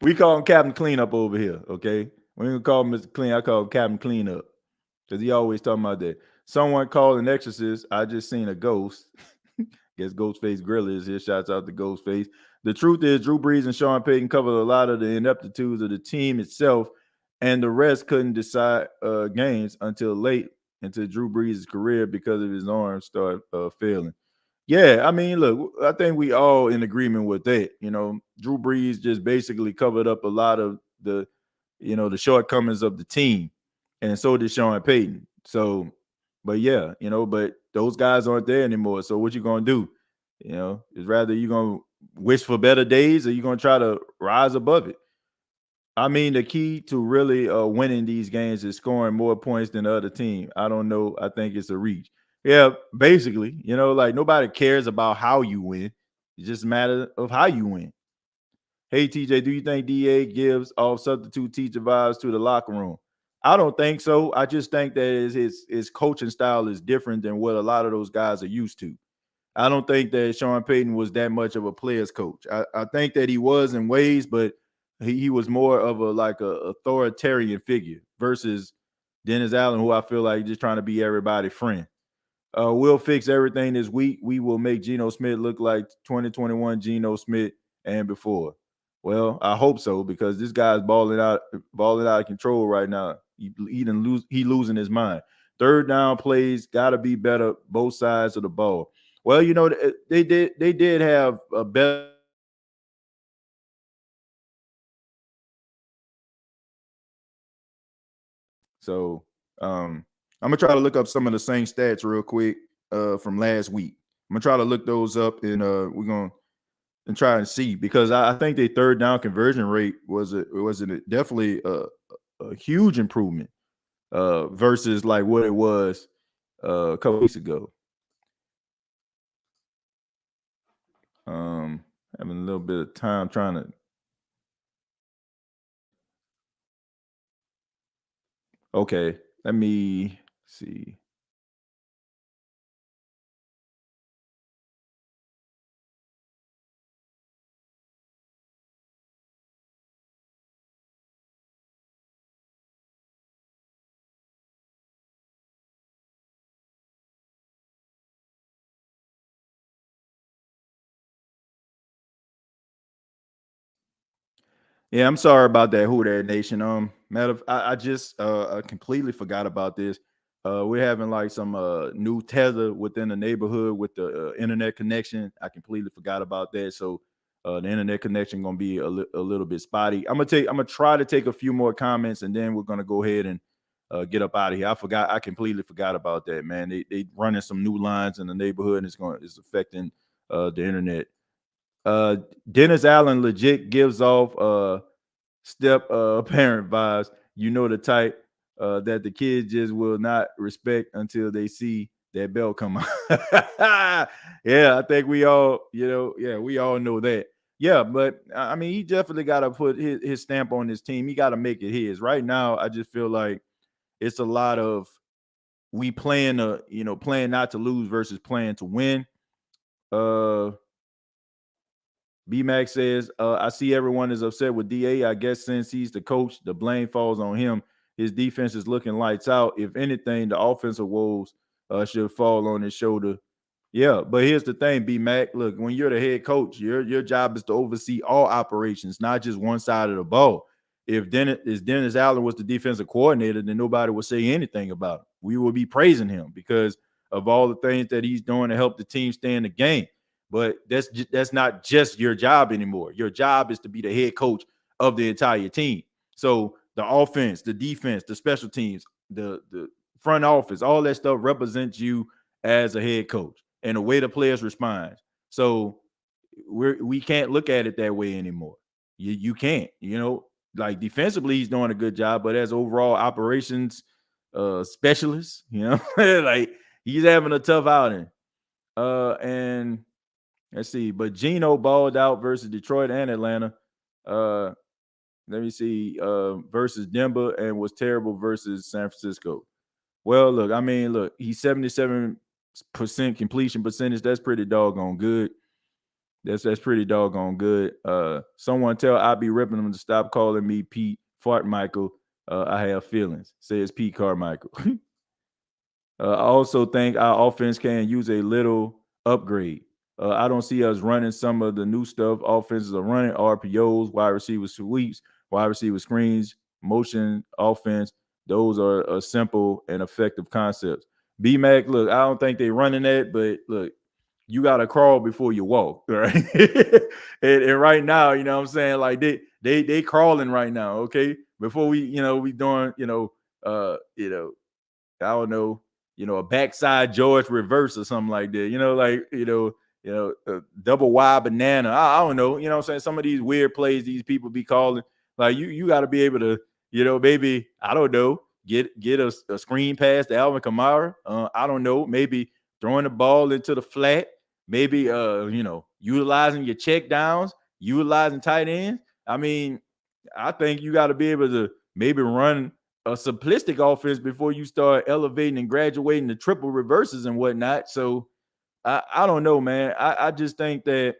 we call him Captain Cleanup over here, okay? We ain't gonna call him Mr. Clean. I call him Captain Cleanup because he always talking about that. Someone called an exorcist. I just seen a ghost. Guess Ghostface Gorilla is here. Shouts out to Ghostface. The truth is, Drew Brees and Sean Payton covered a lot of the ineptitudes of the team itself, and the rest couldn't decide games until late into Drew Brees' career because of his arm started failing. Yeah, I mean, look, I think we all in agreement with that. Drew Brees just basically covered up a lot of the shortcomings of the team, and so did Sean Payton. So, but yeah, but those guys aren't there anymore. So what you gonna do? Is rather you gonna wish for better days, or you gonna try to rise above it? I mean, the key to really winning these games is scoring more points than the other team. I don't know. I think it's a reach. Yeah, basically, like nobody cares about how you win. It's just a matter of how you win. Hey, TJ, do you think DA gives off substitute teacher vibes to the locker room? I don't think so. I just think that his coaching style is different than what a lot of those guys are used to. I don't think that Sean Payton was that much of a player's coach. I think that he was in ways, but he was more of a authoritarian figure versus Dennis Allen, who I feel like just trying to be everybody's friend. We'll fix everything this week. We will make Geno Smith look like 2021 Geno Smith and before. Well, I hope so because this guy's balling out of control right now. He losing his mind. Third down plays got to be better both sides of the ball. Well, they did have a better. So I'm gonna try to look up some of the same stats real quick from last week. I'm gonna try to look those up and we're gonna and try and see because I think the third down conversion rate was definitely a huge improvement versus like what it was a couple weeks ago. Having a little bit of time trying to. Okay, let me see. Yeah, I'm sorry about that, Who That Nation. I just I completely forgot about this. We're having like some new tether within the neighborhood with the internet connection. I completely forgot about that. So the internet connection gonna be a little bit spotty. I'm gonna try to take a few more comments and then we're gonna go ahead and get up out of here. I completely forgot about that, man. They running some new lines in the neighborhood and it's affecting the internet. Uh Dennis Allen legit gives off step parent vibes. You know the type that the kids just will not respect until they see that bell come out. Yeah, I think we all, yeah, we all know that. Yeah, but I mean, he definitely got to put his stamp on his team. He got to make it his. Right now, I just feel like it's a lot of we playing not to lose versus playing to win. Uh B Max says, I see everyone is upset with DA. I guess since he's the coach, the blame falls on him. His defense is looking lights out. If anything, the offensive woes should fall on his shoulder. Yeah, but here's the thing, B Mac. Look, when you're the head coach, your job is to oversee all operations, not just one side of the ball. If Dennis Allen was the defensive coordinator, then nobody would say anything about him. We would be praising him because of all the things that he's doing to help the team stay in the game. But that's not just your job anymore. Your job is to be the head coach of the entire team. So the offense, the defense, the special teams, the front office, all that stuff represents you as a head coach and the way the players respond. So we can't look at it that way anymore. You can't, like defensively he's doing a good job, but as overall operations specialist, like he's having a tough outing. And let's see, but Geno balled out versus Detroit and Atlanta. Uh let me see, versus Denver and was terrible versus San Francisco. Well, look, I mean, look, he's 77% completion percentage. That's pretty doggone good. That's pretty doggone good. Someone tell I be ripping him to stop calling me Pete Fart Michael. I have feelings, says Pete Carmichael. I also think our offense can use a little upgrade. I don't see us running some of the new stuff offenses are running: RPOs, wide receiver sweeps, wide receiver screens, motion offense. Those are simple and effective concepts. BMAC, look, I don't think they're running that, but look, you got to crawl before you walk, right? And right now, you know what I'm saying? Like they crawling right now, okay? Before we doing, I don't know, a backside George reverse or something like that. A double wide banana. I don't know. You know what I'm saying? Some of these weird plays these people be calling. Like you got to be able to, maybe, I don't know, get a screen pass to Alvin Kamara. I don't know, maybe throwing the ball into the flat, maybe utilizing your check downs, utilizing tight ends. I mean, I think you got to be able to maybe run a simplistic offense before you start elevating and graduating to triple reverses and whatnot. So I don't know, man. I just think that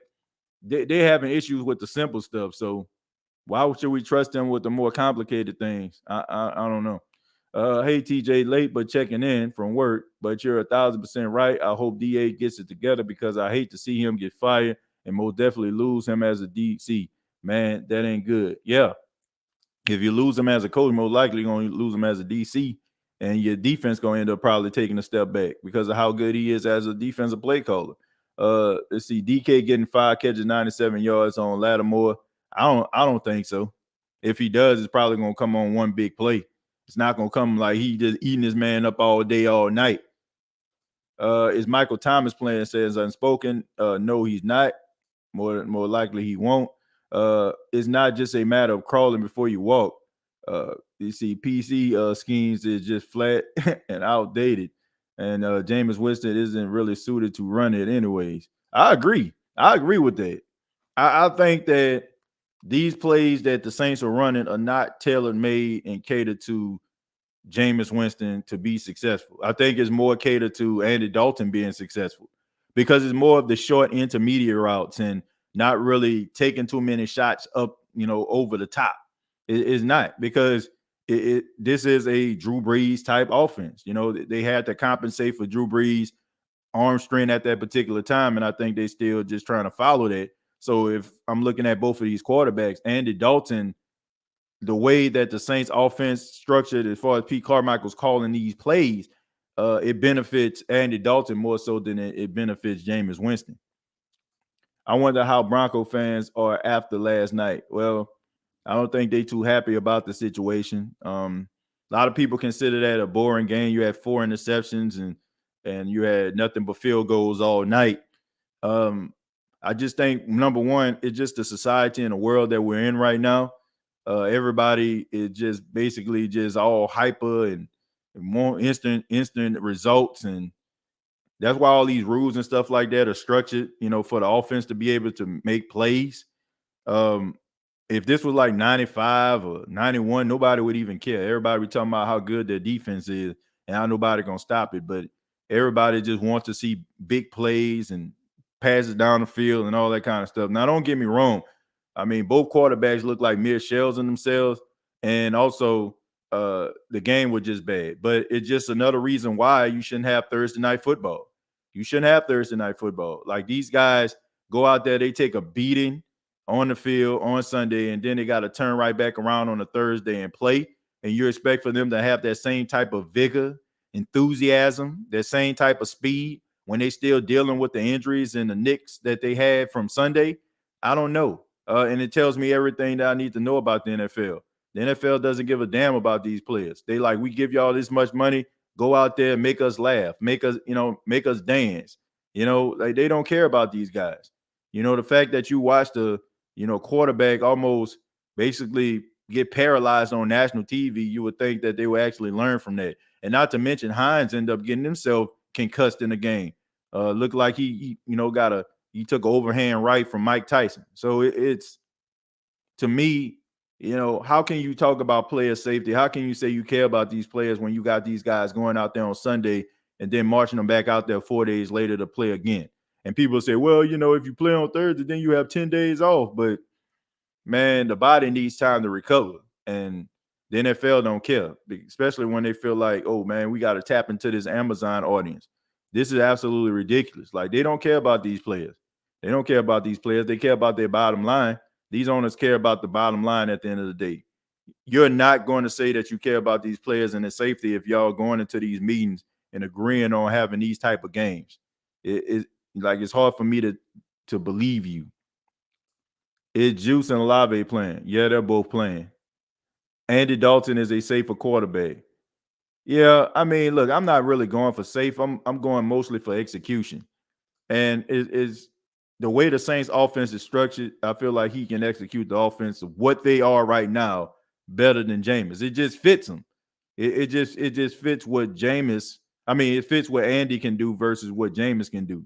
they're having issues with the simple stuff. So why should we trust them with the more complicated things? I don't know. Hey TJ, late but checking in from work, but you're 1,000% right. I hope DA gets it together because I hate to see him get fired and most definitely lose him as a DC. man, that ain't good. Yeah. If you lose him as a coach, most likely you're going to lose him as a DC, and your defense going to end up probably taking a step back because of how good he is as a defensive play caller. Let's see, DK getting 5 catches, 97 yards on Lattimore. I don't think so. If he does, it's probably going to come on one big play. It's not going to come like he just eating his man up all day, all night. Is Michael Thomas playing? Says unspoken. No, he's not. More likely he won't. It's not just a matter of crawling before you walk. You see, PC schemes is just flat and outdated, and Jameis Winston isn't really suited to run it anyways. I agree. I agree with that. I think that these plays that the Saints are running are not tailor made and catered to Jameis Winston to be successful. I think it's more catered to Andy Dalton being successful because it's more of the short intermediate routes and not really taking too many shots up, over the top. It's not because this is a Drew Brees type offense. They had to compensate for Drew Brees' arm strength at that particular time, and I think they still just trying to follow that. So if I'm looking at both of these quarterbacks, Andy Dalton, the way that the Saints offense structured as far as Pete Carmichael's calling these plays, it benefits Andy Dalton more so than it benefits Jameis Winston. I wonder how Bronco fans are after last night. Well, I don't think they too happy about the situation. A lot of people consider that a boring game. You had 4 interceptions and you had nothing but field goals all night. I just think number one, it's just the society and the world that we're in right now. Everybody is just basically just all hyper and more instant results, and that's why all these rules and stuff like that are structured, for the offense to be able to make plays. If this was like 95 or 91, nobody would even care. Everybody would be talking about how good their defense is and how nobody gonna stop it. But everybody just wants to see big plays and passes down the field and all that kind of stuff. Now, don't get me wrong. I mean, both quarterbacks look like mere shells in themselves, and also the game was just bad. But it's just another reason why you shouldn't have Thursday night football. You shouldn't have Thursday night football. Like, these guys go out there, they take a beating on the field on Sunday, and then they got to turn right back around on a Thursday and play. And you expect for them to have that same type of vigor, enthusiasm, that same type of speed when they still dealing with the injuries and the nicks that they had from Sunday. I don't know. And it tells me everything that I need to know about the NFL. The NFL doesn't give a damn about these players. They like, we give y'all this much money, go out there, make us laugh, make us dance. Like, they don't care about these guys. The fact that you watch the quarterback almost basically get paralyzed on national TV, you would think that they would actually learn from that. And not to mention, Hines ended up getting himself concussed in the game. Looked like he took an overhand right from Mike Tyson. So it's, to me, how can you talk about player safety? How can you say you care about these players when you got these guys going out there on Sunday and then marching them back out there 4 days later to play again? And people say, well, if you play on Thursday, then you have 10 days off. But, man, the body needs time to recover. And the NFL don't care, especially when they feel like, oh, man, we got to tap into this Amazon audience. This is absolutely ridiculous. Like, they don't care about these players. They don't care about these players. They care about their bottom line. These owners care about the bottom line at the end of the day. You're not going to say that you care about these players and their safety if y'all going into these meetings and agreeing on having these type of games. It's hard for me to believe you. Is Juice and Olave playing? Yeah, they're both playing. Andy Dalton is a safer quarterback. Yeah, I mean, look, I'm not really going for safe. I'm going mostly for execution. And is the way the Saints offense is structured, I feel like he can execute the offense of what they are right now better than Jameis. It just fits him. It just fits what Jameis, it fits what Andy can do versus what Jameis can do.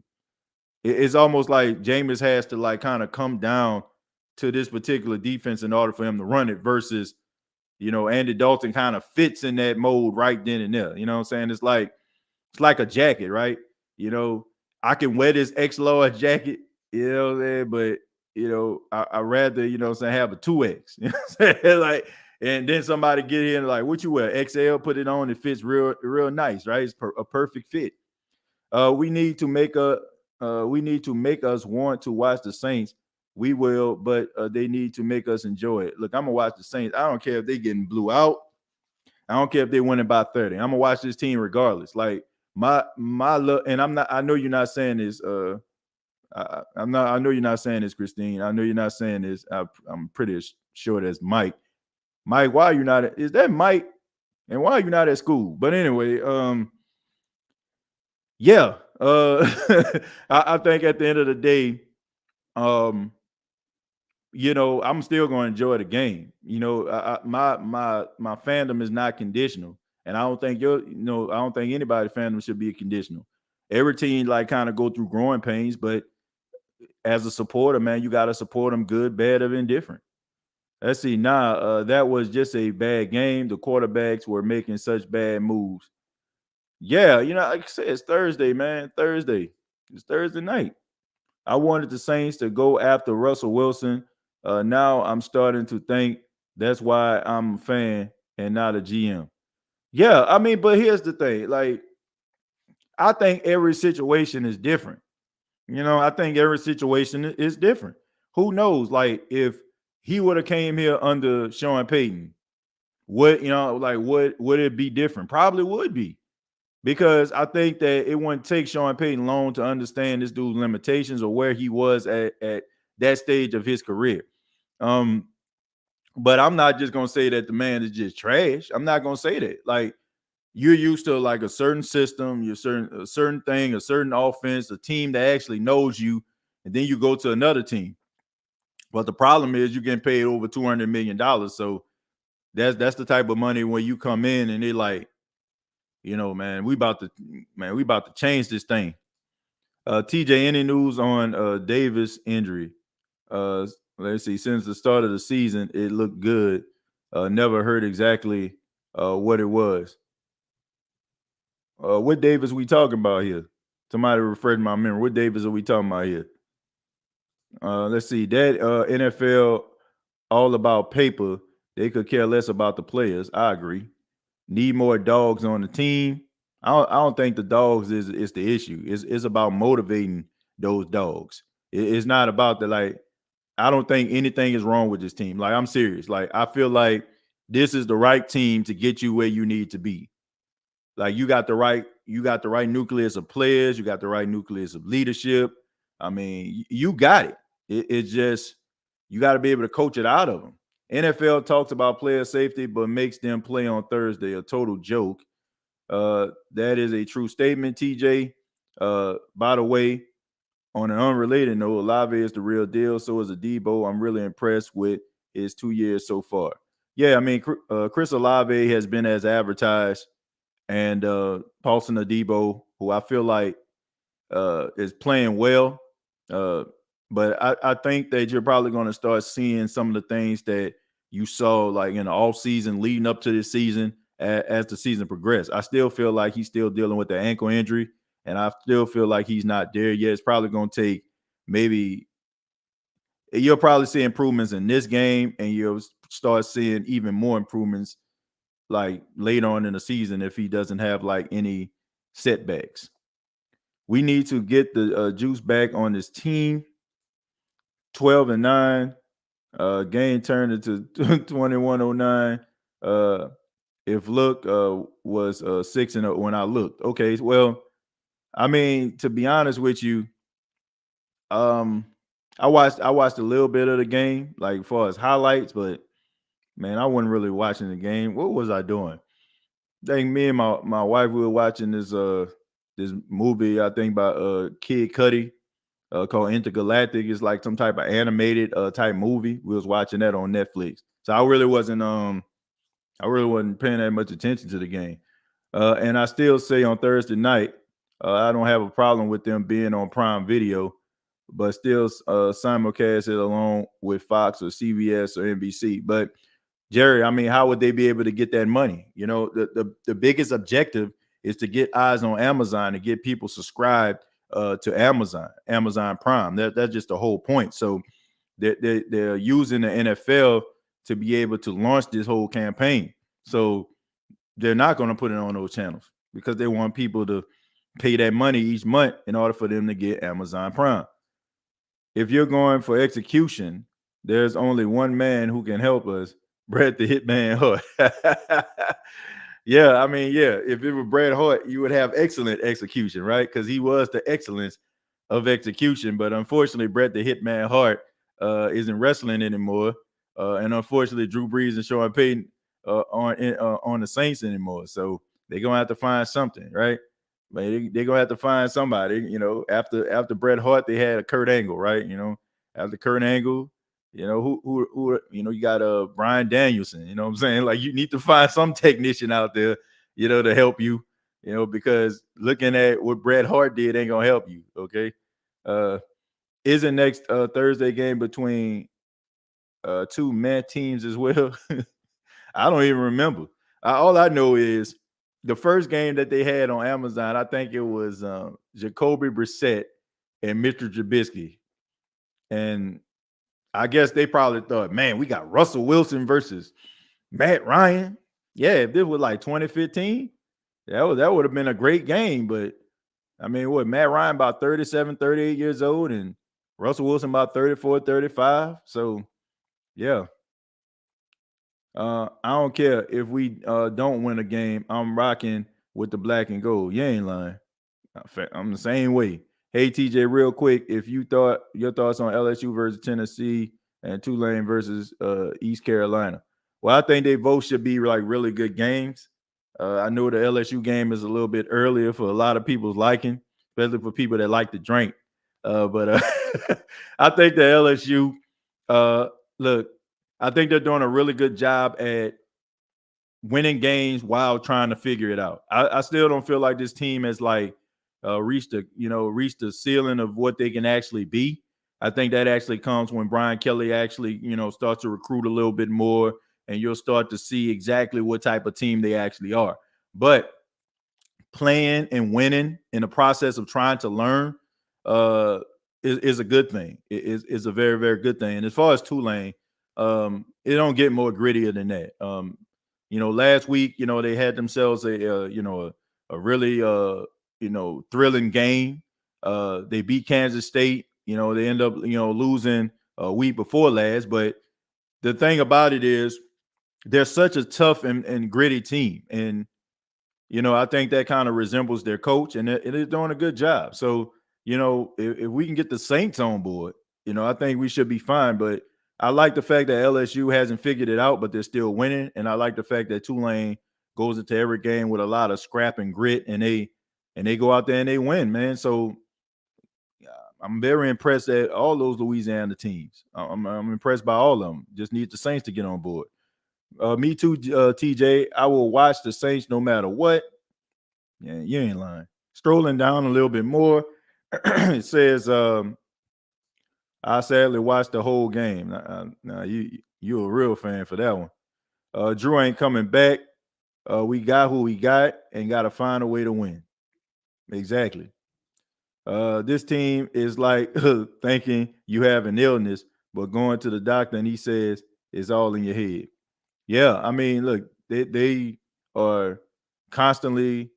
It's almost like Jameis has to like kind of come down to this particular defense in order for him to run it versus, Andy Dalton kind of fits in that mode right then and there. You know what I'm saying? It's like a jacket, right? I can wear this X large jacket, but I rather, have a 2X. You know what I'm saying? Like, and then somebody get in like, what you wear? XL, put it on, it fits real nice, right? It's a perfect fit. We need to make us want to watch the Saints We will, but they need to make us enjoy it. Look, I'm gonna watch the Saints. I don't care if they getting blew out. I don't care if they winning by 30. I'm gonna watch this team regardless. Like my look, and I'm not. I know you're not saying this. I'm not. I know you're not saying this, Christine. I know you're not saying this. I'm pretty sure that's Mike. Mike, why are you not? Is that Mike? And why are you not at school? But anyway, yeah. I think at the end of the day, um, I'm still going to enjoy the game. My fandom is not conditional, and I don't think I don't think anybody fandom should be conditional. Every team like kind of go through growing pains, but as a supporter, man, you got to support them, good, bad, or indifferent. Let's see. That was just a bad game. The quarterbacks were making such bad moves. Yeah, like I said, it's Thursday, man. Thursday. It's Thursday night. I wanted the Saints to go after Russell Wilson. Now I'm starting to think that's why I'm a fan and not a GM. Yeah, I mean, but here's the thing. Like, I think every situation is different. I think every situation is different. Who knows? Like, if he would have came here under Sean Payton, would it be different? Probably would be. Because I think that it wouldn't take Sean Payton long to understand this dude's limitations or where he was at that stage of his career. But I'm not just gonna say that the man is just trash. I'm not gonna say that. Like, you're used to like a certain system, a certain thing, a certain offense, a team that actually knows you, and then you go to another team. But the problem is you're getting paid over $200 million. So that's the type of money when you come in and they like, man, we about to change this thing. TJ, any news on Davis injury? Let's see. Since the start of the season, it looked good. Never heard exactly what it was. What Davis we talking about here? Somebody refresh my memory. What Davis are we talking about here? Let's see. That NFL all about paper. They could care less about the players. I agree. Need more dogs on the team. I don't think the dogs is the issue. It's about motivating those dogs. It's not about the like. I don't think anything is wrong with this team. Like, I'm serious. Like, I feel like this is the right team to get you where you need to be. Like, you got the right nucleus of players. You got the right nucleus of leadership. I mean, you got it. It's just you got to be able to coach it out of them. NFL talks about player safety, but makes them play on Thursday. A total joke. That is a true statement, TJ. By the way, on an unrelated note, Olave is the real deal. So is Adebo. I'm really impressed with his 2 years so far. Yeah, I mean, Chris Olave has been as advertised, and Paulson Adebo, who I feel like is playing well. But I think that you're probably going to start seeing some of the things that you saw like in the off season leading up to this season as the season progressed. I still feel like he's still dealing with the ankle injury, and I still feel like he's not there yet. It's probably going to take maybe you'll probably see improvements in this game, and you'll start seeing even more improvements like later on in the season if he doesn't have like any setbacks. We need to get the juice back on this team. 12-9. Game turned into 21-09. If look was 6-0 when I looked. Okay, well, I mean, to be honest with you, I watched a little bit of the game, like as far as highlights, but man, I wasn't really watching the game. What was I doing? I think me and my wife we were watching this movie, I think by Kid Cudi, called Intergalactic. It's like some type of animated type movie. We was watching that on Netflix. So I really wasn't paying that much attention to the game. And I still say on Thursday night, I don't have a problem with them being on Prime Video, but still simulcast it along with Fox or CBS or NBC. But Jerry, I mean, how would they be able to get that money? The biggest objective is to get eyes on Amazon and get people subscribed to Amazon Prime. That's just the whole point. So they're using the NFL to be able to launch this whole campaign. So they're not going to put it on those channels because they want people to pay that money each month in order for them to get Amazon Prime. if you're going for execution, there's only one man who can help us, Bret the Hitman Hart. Yeah, I mean, yeah, if it were Bret Hart, you would have excellent execution, right? Because he was the excellence of execution. But unfortunately, Bret the Hitman Hart isn't wrestling anymore. And unfortunately, Drew Brees and Sean Payton on the Saints anymore. So they're gonna have to find something, right? They're gonna have to find somebody. After Bret Hart, they had a Kurt Angle, right? After Kurt Angle, who you got Brian Danielson. You know what I'm saying? Like you need to find some technician out there, to help you. Because looking at what Bret Hart did ain't gonna help you. Okay, is the next Thursday game between two man teams as well? I don't even remember. All I know is the first game that they had on Amazon. I think it was Jacoby Brissett and Mitchell Trubisky, and I guess they probably thought, man, we got Russell Wilson versus Matt Ryan. Yeah, if this was like 2015, that would have been a great game. But I mean, what, Matt Ryan about 37, 38 years old, and Russell Wilson about 34, 35. So yeah. I don't care if we don't win a game. I'm rocking with the black and gold. You ain't lying. I'm the same way. Hey TJ, real quick, if you thought your thoughts on LSU versus Tennessee and Tulane versus East Carolina. Well, I think they both should be like really good games. I know the LSU game is a little bit earlier for a lot of people's liking, especially for people that like to drink. But I think the LSU look, I think they're doing a really good job at winning games while trying to figure it out. I still don't feel like this team has like reached the ceiling of what they can actually be. I think that actually comes when Brian Kelly actually starts to recruit a little bit more, and you'll start to see exactly what type of team they actually are. But playing and winning in the process of trying to learn uh, is a good thing. It is a very, very good thing. And as far as Tulane, it don't get more grittier than that. Last week, they had themselves a really thrilling game. They beat Kansas State. They end up losing a week before last. But the thing about it is they're such a tough and gritty team, and I think that kind of resembles their coach, and it is doing a good job. So, if we can get the Saints on board, I think we should be fine. But I like the fact that LSU hasn't figured it out, but they're still winning. And I like the fact that Tulane goes into every game with a lot of scrap and grit, and they go out there and they win, man. So I'm very impressed at all those Louisiana teams. I'm impressed by all of them. Just need the Saints to get on board. Me too, TJ. I will watch the Saints no matter what. Yeah, you ain't lying. Strolling down a little bit more, it says, I sadly watched the whole game. Now you a real fan for that one. Drew ain't coming back. We got who we got and got to find a way to win. Exactly. This team is like thinking you have an illness, but going to the doctor and he says it's all in your head. Yeah, I mean, look, they are constantly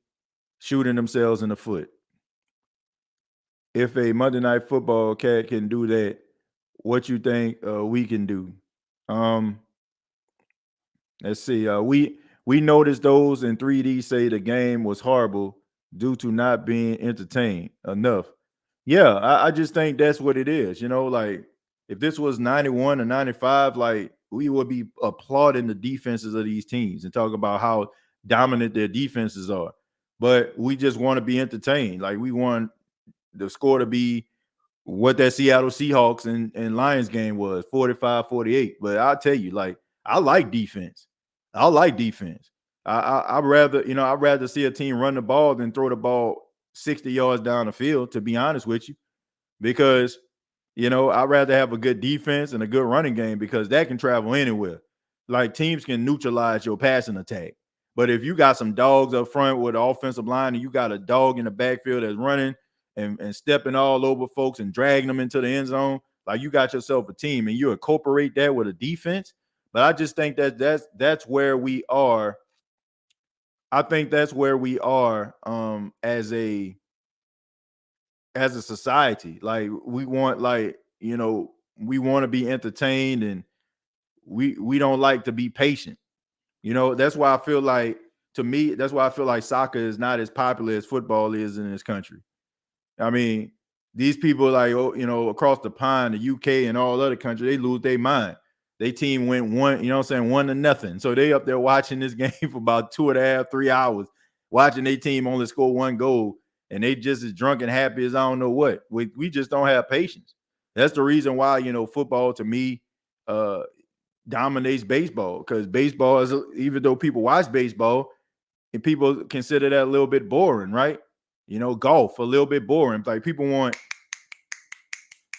shooting themselves in the foot. If a Monday Night Football cat can do that, what you think we can do? Um, let's see. We noticed those in 3D say the game was horrible due to not being entertained enough. Yeah, I just think that's what it is. Like if this was 91 or 95, like we would be applauding the defenses of these teams and talk about how dominant their defenses are. But we just want to be entertained. Like we want the score to be what that Seattle Seahawks and Lions game was 45-48. But I'll tell you, like, I like defense. I like defense. I'd rather see a team run the ball than throw the ball 60 yards down the field, to be honest with you, because I'd rather have a good defense and a good running game because that can travel anywhere. Like teams can neutralize your passing attack. But if you got some dogs up front with the offensive line and you got a dog in the backfield that's running and stepping all over folks and dragging them into the end zone, like you got yourself a team and you incorporate that with a defense. But I just think that's where we are. I think that's where we are as a society. Like we want like we want to be entertained, and we don't like to be patient. That's why I feel like, to me, that's why I feel like soccer is not as popular as football is in this country. I mean, these people, like, across the pond, the UK and all other countries, they lose their mind. They team went 1-0, so they up there watching this game for about 2.5, 3 hours, watching their team only score one goal, and they just as drunk and happy as I don't know what. We just don't have patience. That's the reason why football, to me, dominates baseball, because baseball is, even though people watch baseball and people consider that a little bit boring, right? Golf a little bit boring. Like, people want,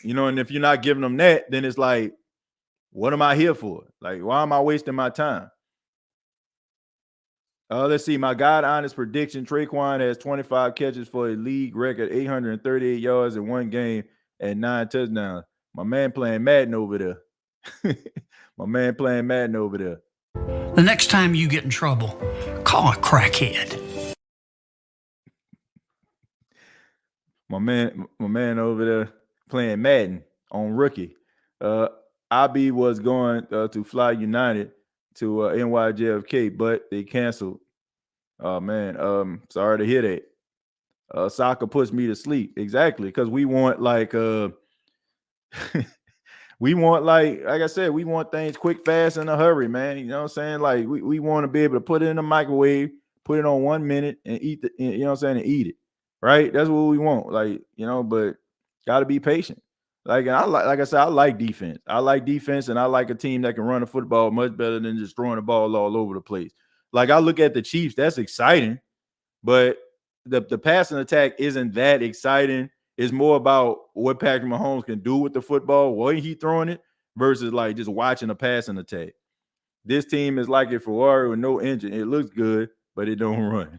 and if you're not giving them that, then it's like, what am I here for? Like, why am I wasting my time? Let's see. My God honest prediction: Traquan has 25 catches for a league record 838 yards in one game and 9 touchdowns. My man playing Madden over there. My man playing Madden over there. The next time you get in trouble, call a crackhead. My man over there playing Madden on rookie. Abi was going to fly United to NYJFK, but they canceled. Oh man, sorry to hear that. Soccer puts me to sleep. Exactly, because we want like we want, like I said, we want things quick, fast, in a hurry, man. You know what I'm saying? Like, we want to be able to put it in the microwave, put it on 1 minute, and eat and eat it. Right? That's what we want. Like, but gotta be patient. Like, and like I said, I like defense. I like defense, and I like a team that can run the football much better than just throwing the ball all over the place. Like, I look at the Chiefs, that's exciting, but the passing attack isn't that exciting. It's more about what Patrick Mahomes can do with the football, when he throwing it, versus like just watching a passing attack. This team is like a Ferrari with no engine. It looks good, but it don't run.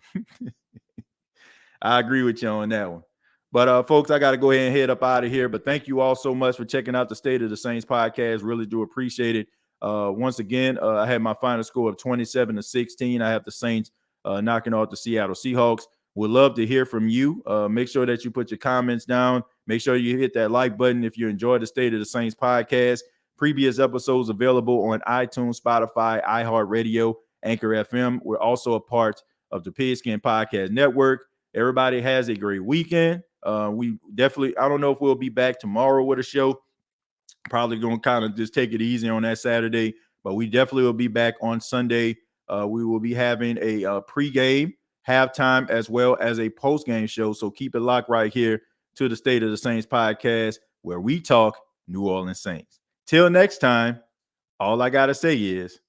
I agree with you on that one. But folks, I got to go ahead and head up out of here. But thank you all so much for checking out the State of the Saints podcast. Really do appreciate it. Once again, I had my final score of 27-16. I have the Saints knocking off the Seattle Seahawks. Would love to hear from you. Make sure that you put your comments down. Make sure you hit that like button if you enjoyed the State of the Saints podcast. Previous episodes available on iTunes, Spotify, iHeartRadio, Anchor FM. We're also a part of the Pigskin Podcast Network. Everybody has a great weekend. We definitely, I don't know if we'll be back tomorrow with a show. Probably going to kind of just take it easy on that Saturday, but we definitely will be back on Sunday. We will be having a pregame, halftime, as well as a postgame show. So keep it locked right here to the State of the Saints podcast, where we talk New Orleans Saints. Till next time, all I got to say is,